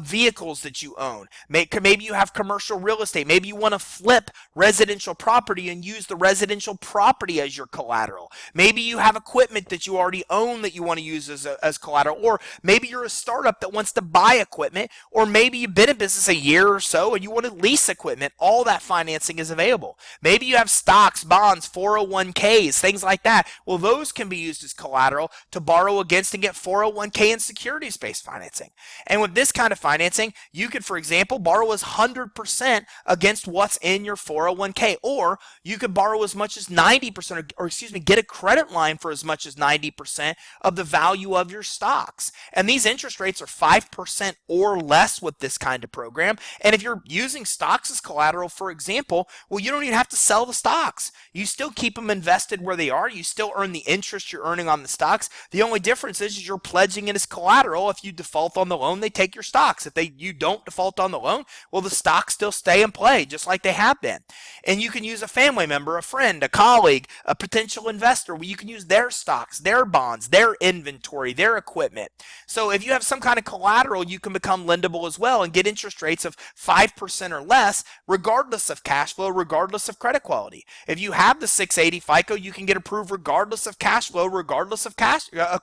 vehicles that you own. Maybe you have commercial real estate. Maybe you want to flip residential property and use the residential property as your collateral. Maybe you have equipment that you already own that you want to use as collateral. Or maybe you're a startup that wants to buy equipment. Or maybe you've been in business a year or so and you want to lease equipment. All that financing is available. Maybe you have stocks, bonds, 401ks, things like that. Well, those can be used as collateral to borrow against and get 401k and securities-based financing. And with this kind of financing, you could, for example, borrow as 100% against what's in your 401k, or you could borrow as much as 90%, or excuse me, get a credit line for as much as 90% of the value of your stocks. And these interest rates are 5% or less with this kind of program. And if you're using stocks as collateral, for example, well, you don't even have to sell the stocks. You still keep them invested where they are. You still earn the interest you're earning on the stocks. The only difference is you're pledging it as collateral. If you default on the loan, they take your stocks. If you don't default on the loan, well, the stocks still stay in play just like they have been. And you can use a family member, a friend, a colleague, a potential investor. You can use their stocks, their bonds, their inventory, their equipment. So if you have some kind of collateral, you can become lendable as well and get interest rates of 5% or less, regardless of cash flow, regardless of credit quality. If you have the 680 FICO, you can get approved regardless of cash flow, regardless of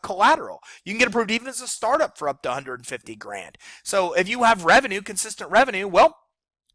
collateral. You can get approved even as a startup for up to 150 grand. So if you have revenue, consistent revenue, well,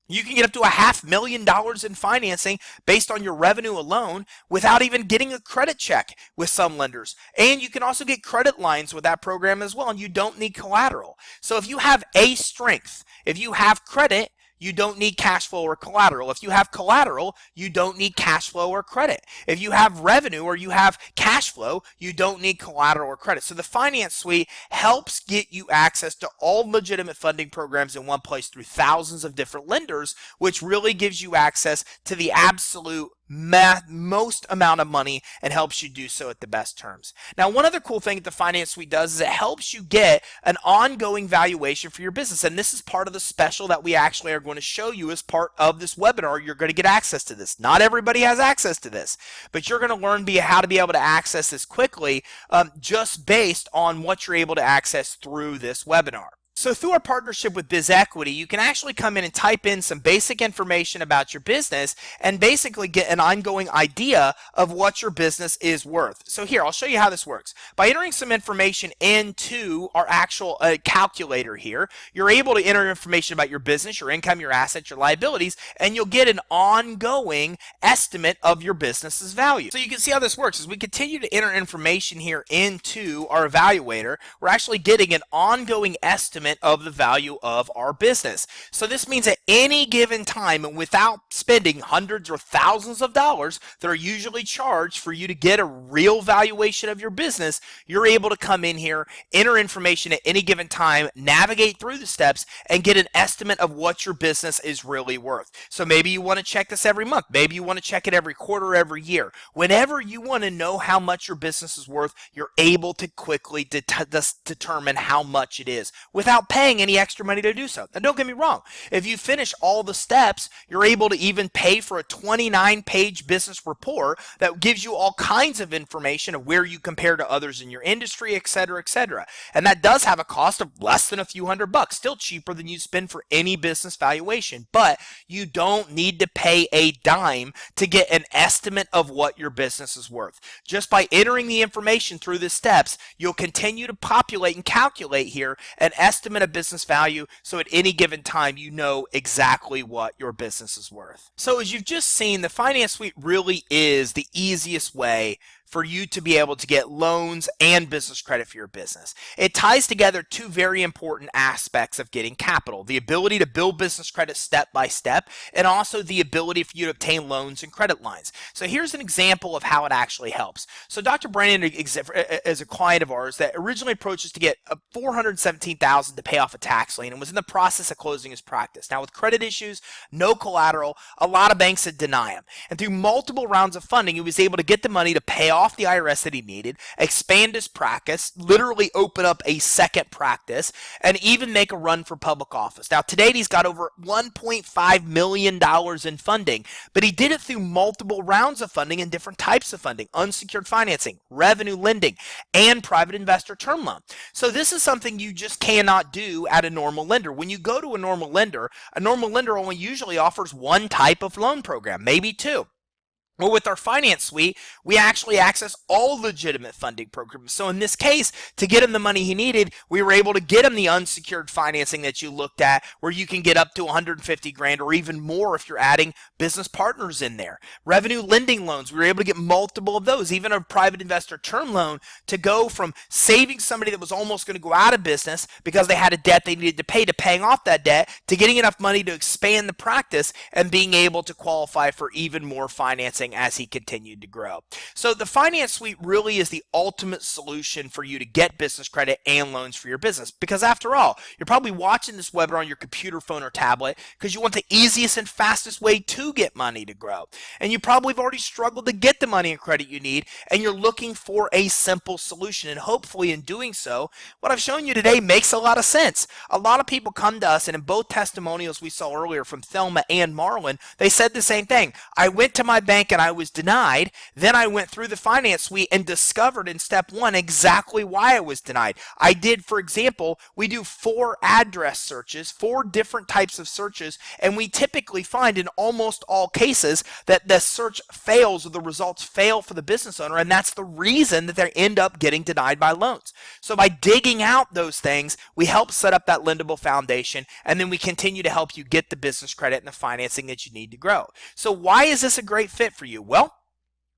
you can get up to $500,000 in financing based on your revenue alone without even getting a credit check with some lenders. And you can also get credit lines with that program as well, and you don't need collateral. So if you have a strength, if you have credit, you don't need cash flow or collateral. If you have collateral, you don't need cash flow or credit. If you have revenue or you have cash flow, you don't need collateral or credit. So the Finance Suite helps get you access to all legitimate funding programs in one place through thousands of different lenders, which really gives you access to the absolute most amount of money and helps you do so at the best terms. Now, one other cool thing that the Finance Suite does is it helps you get an ongoing valuation for your business. And this is part of the special that we actually are going to show you as part of this webinar. You're going to get access to this. Not everybody has access to this, but you're going to learn how to be able to access this quickly just based on what you're able to access through this webinar. So through our partnership with BizEquity, you can actually come in and type in some basic information about your business and basically get an ongoing idea of what your business is worth. So here, I'll show you how this works. By entering some information into our actual calculator here, you're able to enter information about your business, your income, your assets, your liabilities, and you'll get an ongoing estimate of your business's value. So you can see how this works. As we continue to enter information here into our evaluator, we're actually getting an ongoing estimate of the value of our business. So this means at any given time, and without spending hundreds or thousands of dollars that are usually charged for you to get a real valuation of your business, you're able to come in here, enter information at any given time, navigate through the steps, and get an estimate of what your business is really worth. So maybe you want to check this every month. Maybe you want to check it every quarter, every year. Whenever you want to know how much your business is worth, you're able to quickly determine how much it is without without paying any extra money to do so. And don't get me wrong, if you finish all the steps, you're able to even pay for a 29-page business report that gives you all kinds of information of where you compare to others in your industry, et cetera, et cetera. And that does have a cost of less than a few $100, still cheaper than you spend for any business valuation. But you don't need to pay a dime to get an estimate of what your business is worth. Just by entering the information through the steps, you'll continue to populate and calculate here an estimate of business value, so at any given time you know exactly what your business is worth. So as you've just seen, the Finance Suite really is the easiest way for you to be able to get loans and business credit for your business. It ties together two very important aspects of getting capital: the ability to build business credit step by step, and also the ability for you to obtain loans and credit lines. So here's an example of how it actually helps. So Dr. Brandon is a client of ours that originally approached us to get $417,000 to pay off a tax lien and was in the process of closing his practice. Now, with credit issues, no collateral, a lot of banks would deny him. And through multiple rounds of funding, he was able to get the money to pay off the IRS that he needed, expand his practice, literally open up a second practice, and even make a run for public office. Now, to date, he's got over $1.5 million in funding, but he did it through multiple rounds of funding and different types of funding: unsecured financing, revenue lending, and private investor term loan. So this is something you just cannot do at a normal lender. When you go to a normal lender only usually offers one type of loan program, maybe two. Well, with our Finance Suite, we actually access all legitimate funding programs. So in this case, to get him the money he needed, we were able to get him the unsecured financing that you looked at, where you can get up to 150 grand or even more if you're adding business partners in there. Revenue lending loans, we were able to get multiple of those, even a private investor term loan, to go from saving somebody that was almost going to go out of business because they had a debt they needed to pay, to paying off that debt, to getting enough money to expand the practice and being able to qualify for even more financing as he continued to grow. So the Finance Suite really is the ultimate solution for you to get business credit and loans for your business, because after all, you're probably watching this webinar on your computer, phone, or tablet because you want the easiest and fastest way to get money to grow. And you probably have already struggled to get the money and credit you need, and you're looking for a simple solution. And hopefully in doing so, what I've shown you today makes a lot of sense. A lot of people come to us, and in both testimonials we saw earlier from Thelma and Marlon, they said the same thing. I went to my bank and I was denied. Then I went through the Finance Suite and discovered in step one exactly why I was denied. I did, for example, we do 4 address searches, 4 different types of searches, and we typically find in almost all cases that the search fails or the results fail for the business owner, and that's the reason that they end up getting denied by loans. So by digging out those things, we help set up that lendable foundation, and then we continue to help you get the business credit and the financing that you need to grow. So why is this a great fit for you? Well,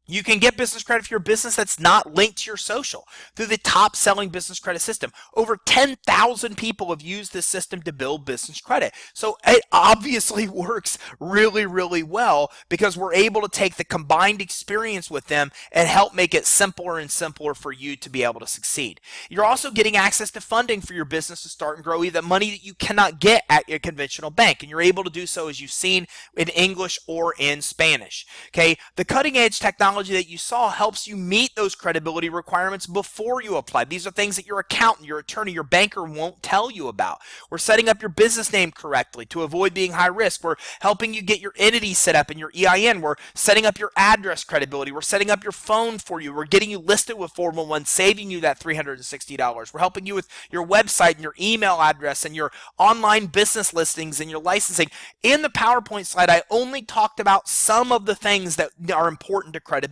you can get business credit for your business that's not linked to your social through the top-selling business credit system. Over 10,000 people have used this system to build business credit. So it obviously works really, really well because we're able to take the combined experience with them and help make it simpler and simpler for you to be able to succeed. You're also getting access to funding for your business to start and grow, either money that you cannot get at your conventional bank, and you're able to do so, as you've seen, in English or in Spanish. Okay, the cutting-edge technology that you saw helps you meet those credibility requirements before you apply. These are things that your accountant, your attorney, your banker won't tell you about. We're setting up your business name correctly to avoid being high risk. We're helping you get your entity set up and your EIN. We're setting up your address credibility. We're setting up your phone for you. We're getting you listed with 411, saving you that $360. We're helping you with your website and your email address and your online business listings and your licensing. In the PowerPoint slide, I only talked about some of the things that are important to credibility.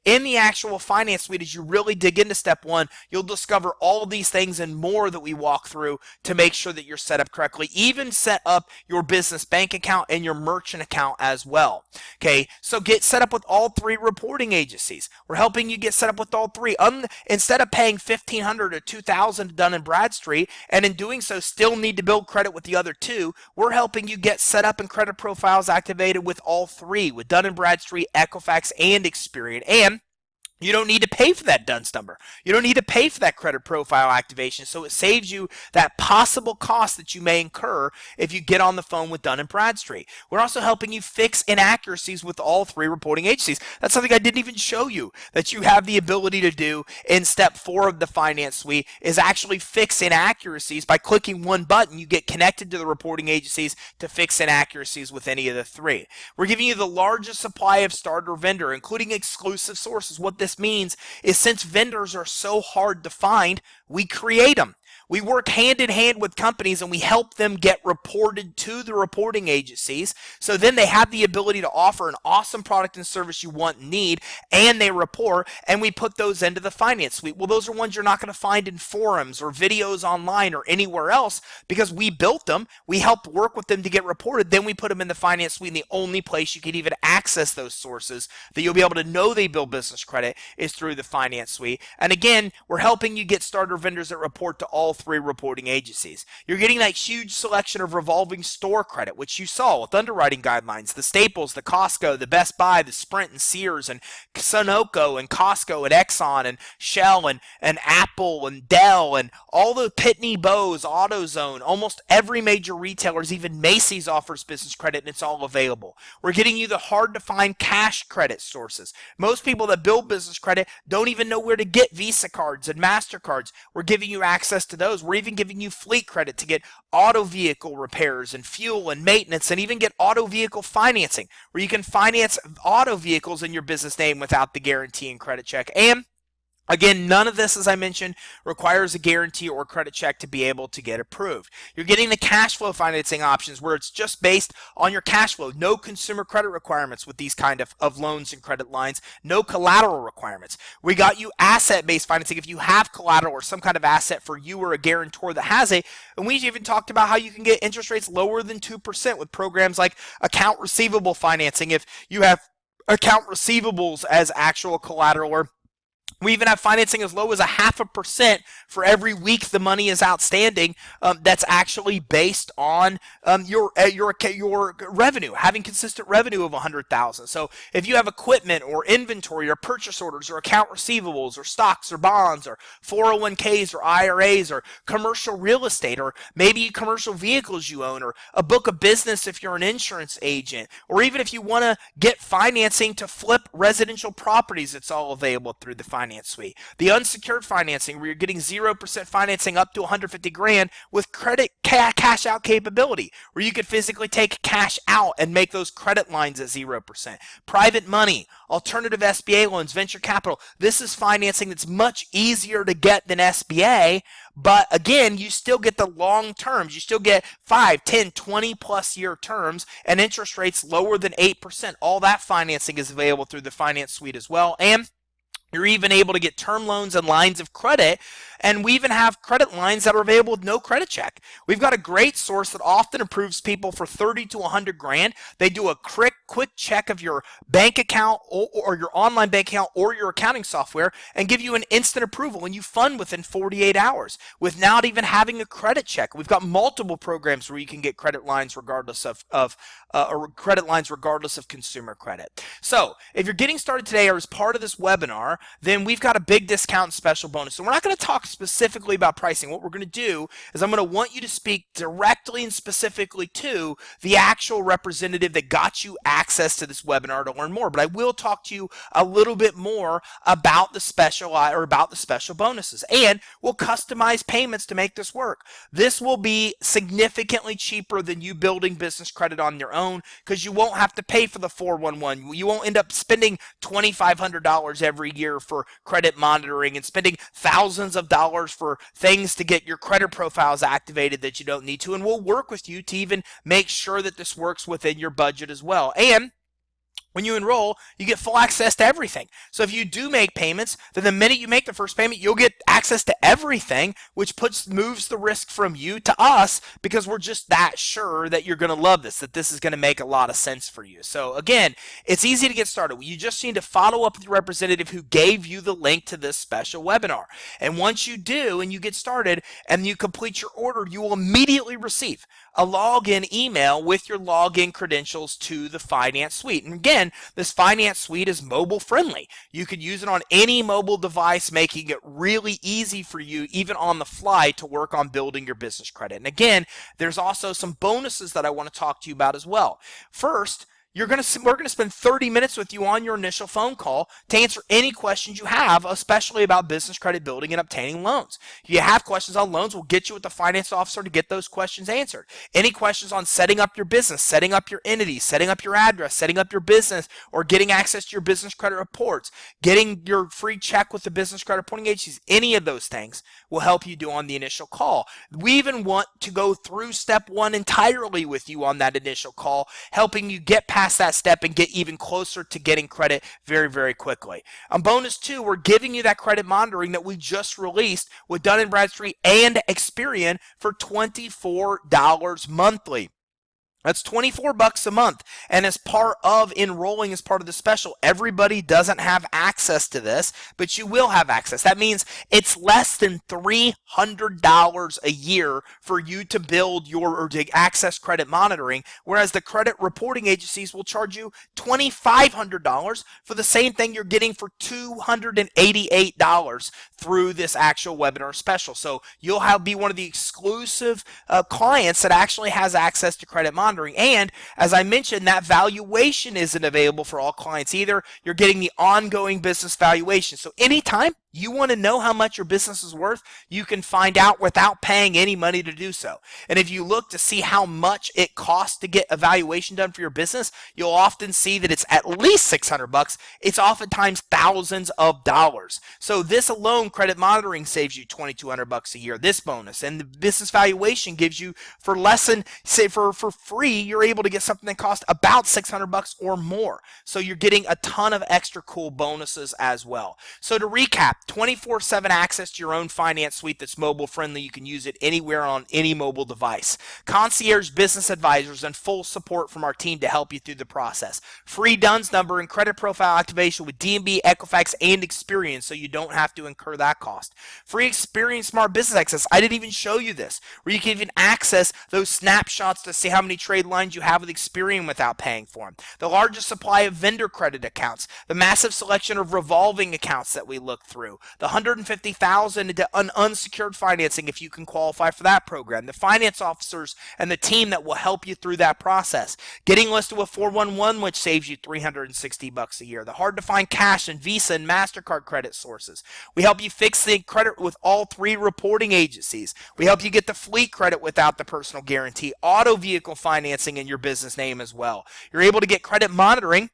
In the actual Finance Suite, as you really dig into step one, you'll discover all of these things and more that we walk through to make sure that you're set up correctly. Even set up your business bank account and your merchant account as well. Okay, so get set up with all 3 reporting agencies. We're helping you get set up with all 3. Instead of paying $1,500 or $2,000 to Dun & Bradstreet, and in doing so still need to build credit with the other 2, we're helping you get set up and credit profiles activated with all 3, with Dun & Bradstreet, Equifax, and Experian. And You don't need to pay for that DUNS number. You don't need to pay for that credit profile activation. So it saves you that possible cost that you may incur if you get on the phone with Dun & Bradstreet. We're also helping you fix inaccuracies with all 3 reporting agencies. That's something I didn't even show you that you have the ability to do in step 4 of the finance suite, is actually fix inaccuracies. By clicking one button, you get connected to the reporting agencies to fix inaccuracies with any of the 3. We're giving you the largest supply of starter vendor, including exclusive sources. What this means is, since vendors are so hard to find, we create them. We work hand in hand with companies and we help them get reported to the reporting agencies, so then they have the ability to offer an awesome product and service you want and need, and they report, and we put those into the finance suite. Well, those are ones you're not going to find in forums or videos online or anywhere else, because we built them, we helped work with them to get reported, then we put them in the finance suite, and the only place you can even access those sources that you'll be able to know they build business credit is through the finance suite. And again, we're helping you get starter vendors that report to all 3 reporting agencies. You're getting that huge selection of revolving store credit, which you saw with underwriting guidelines, the Staples, the Costco, the Best Buy, the Sprint and Sears and Sunoco and Costco and Exxon and Shell and Apple and Dell and all the Pitney Bowes, AutoZone, almost every major retailer, even Macy's offers business credit, and it's all available. We're getting you the hard to find cash credit sources. Most people that build business credit don't even know where to get Visa cards and MasterCards. We're giving you access to those. We're even giving you fleet credit to get auto vehicle repairs and fuel and maintenance, and even get auto vehicle financing, where you can finance auto vehicles in your business name without the guarantee and credit check. And again, none of this, as I mentioned, requires a guarantee or credit check to be able to get approved. You're getting the cash flow financing options, where it's just based on your cash flow. No consumer credit requirements with these kind of loans and credit lines. No collateral requirements. We got you asset-based financing if you have collateral or some kind of asset for you or a guarantor that has it. And we even talked about how you can get interest rates lower than 2% with programs like account receivable financing if you have account receivables as actual collateral. Or we even have financing as low as 0.5% for every week the money is outstanding. That's actually based on your revenue, having consistent revenue of $100,000. So if you have equipment or inventory or purchase orders or account receivables or stocks or bonds or 401ks or IRAs or commercial real estate, or maybe commercial vehicles you own, or a book of business if you're an insurance agent, or even if you want to get financing to flip residential properties, it's all available through the finance suite. The unsecured financing, where you're getting 0% financing up to 150 grand with credit cash out capability, where you could physically take cash out and make those credit lines at 0%. Private money, alternative SBA loans, venture capital. This is financing that's much easier to get than SBA, but again, you still get the long terms. You still get 5, 10, 20 plus year terms and interest rates lower than 8%. All that financing is available through the finance suite as well. And you're even able to get term loans and lines of credit, and we even have credit lines that are available with no credit check. We've got a great source that often approves people for 30 to 100 grand. They do a quick check of your bank account or your online bank account or your accounting software and give you an instant approval, and you fund within 48 hours without even having a credit check. We've got multiple programs where you can get credit lines regardless of consumer credit. So if you're getting started today or as part of this webinar, then we've got a big discount and special bonus. So we're not going to talk specifically about pricing. What we're going to do is I'm going to want you to speak directly and specifically to the actual representative that got you access to this webinar to learn more. But I will talk to you a little bit more about the special bonuses, and we'll customize payments to make this work. This will be significantly cheaper than you building business credit on your own, because you won't have to pay for the 411. You won't end up spending $2,500 every year for credit monitoring and spending thousands of dollars for things to get your credit profiles activated that you don't need to. And we'll work with you to even make sure that this works within your budget as well. And when you enroll, you get full access to everything. So if you do make payments, then the minute you make the first payment, you'll get access to everything, which moves the risk from you to us, because we're just that sure that you're going to love this, that this is going to make a lot of sense for you. So again, it's easy to get started. You just need to follow up with your representative who gave you the link to this special webinar. And once you do and you get started and you complete your order, you will immediately receive a login email with your login credentials to the finance suite. And again, again, this finance suite is mobile friendly. You could use it on any mobile device, making it really easy for you, even on the fly, to work on building your business credit. And again, there's also some bonuses that I want to talk to you about as well. First, we're going to spend 30 minutes with you on your initial phone call to answer any questions you have, especially about business credit building and obtaining loans. If you have questions on loans, we'll get you with the finance officer to get those questions answered. Any questions on setting up your business, setting up your entity, setting up your address, setting up your business, or getting access to your business credit reports, getting your free check with the business credit reporting agencies, any of those things will help you do on the initial call. We even want to go through step one entirely with you on that initial call, helping you get past that step and get even closer to getting credit very, very quickly. On bonus two, we're giving you that credit monitoring that we just released with Dun & Bradstreet and Experian for $24 monthly. That's $24 a month, and as part of enrolling as part of the special, everybody doesn't have access to this, but you will have access. That means it's less than $300 a year for you to build or to access credit monitoring, whereas the credit reporting agencies will charge you $2,500 for the same thing you're getting for $288 through this actual webinar special. So you'll be one of the exclusive clients that actually has access to credit monitoring. And as I mentioned, that valuation isn't available for all clients either. You're getting the ongoing business valuation. So anytime you want to know how much your business is worth, you can find out without paying any money to do so. And if you look to see how much it costs to get a valuation done for your business, you'll often see that it's at least $600. It's oftentimes thousands of dollars. So this alone, credit monitoring, saves you $2,200 a year, this bonus. And the business valuation gives you, for less than, say for free, you're able to get something that costs about $600 or more. So you're getting a ton of extra cool bonuses as well. So to recap, 24/7 access to your own finance suite that's mobile friendly. You can use it anywhere on any mobile device. Concierge business advisors and full support from our team to help you through the process. Free DUNS number and credit profile activation with D&B, Equifax, and Experian, so you don't have to incur that cost. Free Experian Smart Business Access. I didn't even show you this, where you can even access those snapshots to see how many trade lines you have with Experian without paying for them. The largest supply of vendor credit accounts. The massive selection of revolving accounts that we look through. The $150,000 into unsecured financing if you can qualify for that program. The finance officers and the team that will help you through that process. Getting listed with 411, which saves you $360 a year. The hard to find cash and Visa and MasterCard credit sources. We help you fix the credit with all three reporting agencies. We help you get the fleet credit without the personal guarantee. Auto vehicle financing in your business name as well. You're able to get credit monitoring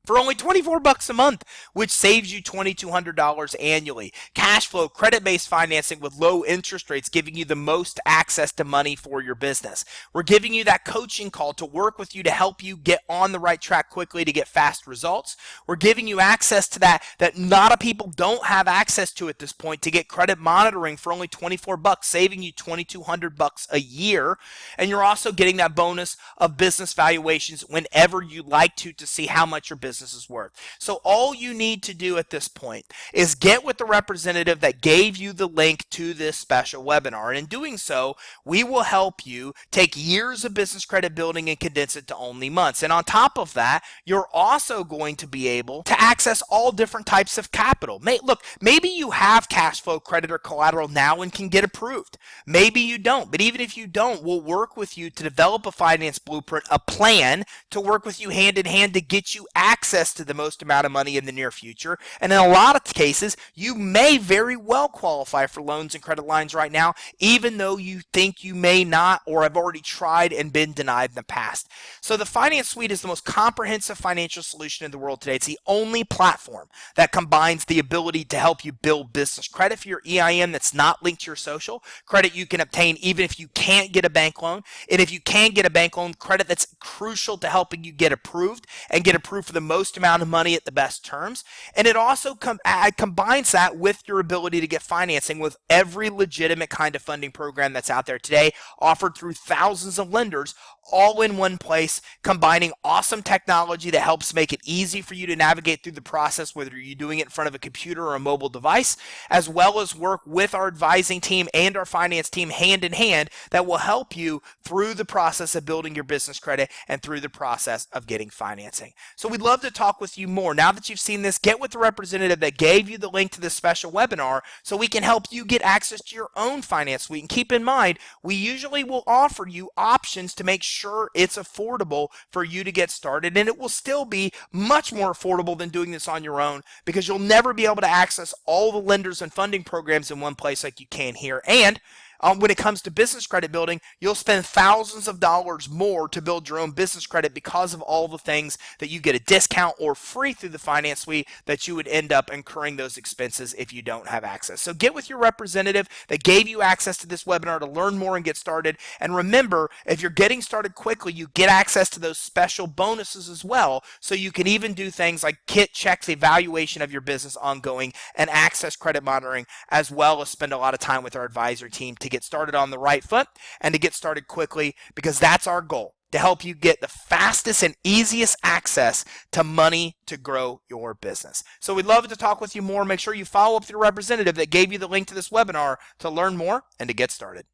for only $24 a month, which saves you $2,200 annually. Cash flow, credit-based financing with low interest rates, giving you the most access to money for your business. We're giving you that coaching call to work with you to help you get on the right track quickly to get fast results. We're giving you access to that a lot of people don't have access to at this point, to get credit monitoring for only $24, saving you $2,200 a year. And you're also getting that bonus of business valuations whenever you like to see how much your business is worth. So all you need to do at this point is get with the representative that gave you the link to this special webinar. And in doing so, we will help you take years of business credit building and condense it to only months. And on top of that, you're also going to be able to access all different types of capital. Look, maybe you have cash flow, credit, or collateral now and can get approved. Maybe you don't. But even if you don't, we'll work with you to develop a finance blueprint, a plan to work with you hand in hand to get you access to the most amount of money in the near future. And in a lot of cases, you may very well qualify for loans and credit lines right now, even though you think you may not or have already tried and been denied in the past. So the Finance Suite is the most comprehensive financial solution in the world today. It's the only platform that combines the ability to help you build business credit for your EIN that's not linked to your social, credit you can obtain even if you can't get a bank loan, and if you can get a bank loan, credit that's crucial to helping you get approved and get approved for the most amount of money at the best terms. And it also combines that with your ability to get financing with every legitimate kind of funding program that's out there today, offered through thousands of lenders, all in one place, combining awesome technology that helps make it easy for you to navigate through the process, whether you're doing it in front of a computer or a mobile device, as well as work with our advising team and our finance team hand in hand that will help you through the process of building your business credit and through the process of getting financing. So we'd love love to talk with you more. Now that you've seen this, get with the representative that gave you the link to this special webinar so we can help you get access to your own finance suite. And keep in mind, we usually will offer you options to make sure it's affordable for you to get started, and it will still be much more affordable than doing this on your own, because you'll never be able to access all the lenders and funding programs in one place like you can here. And when it comes to business credit building, you'll spend thousands of dollars more to build your own business credit because of all the things that you get a discount or free through the finance suite that you would end up incurring those expenses if you don't have access. So get with your representative that gave you access to this webinar to learn more and get started. And remember, if you're getting started quickly, you get access to those special bonuses as well. So you can even do things like check the evaluation of your business ongoing and access credit monitoring, as well as spend a lot of time with our advisor team to get started on the right foot and to get started quickly, because that's our goal, to help you get the fastest and easiest access to money to grow your business. So we'd love to talk with you more. Make sure you follow up with your representative that gave you the link to this webinar to learn more and to get started.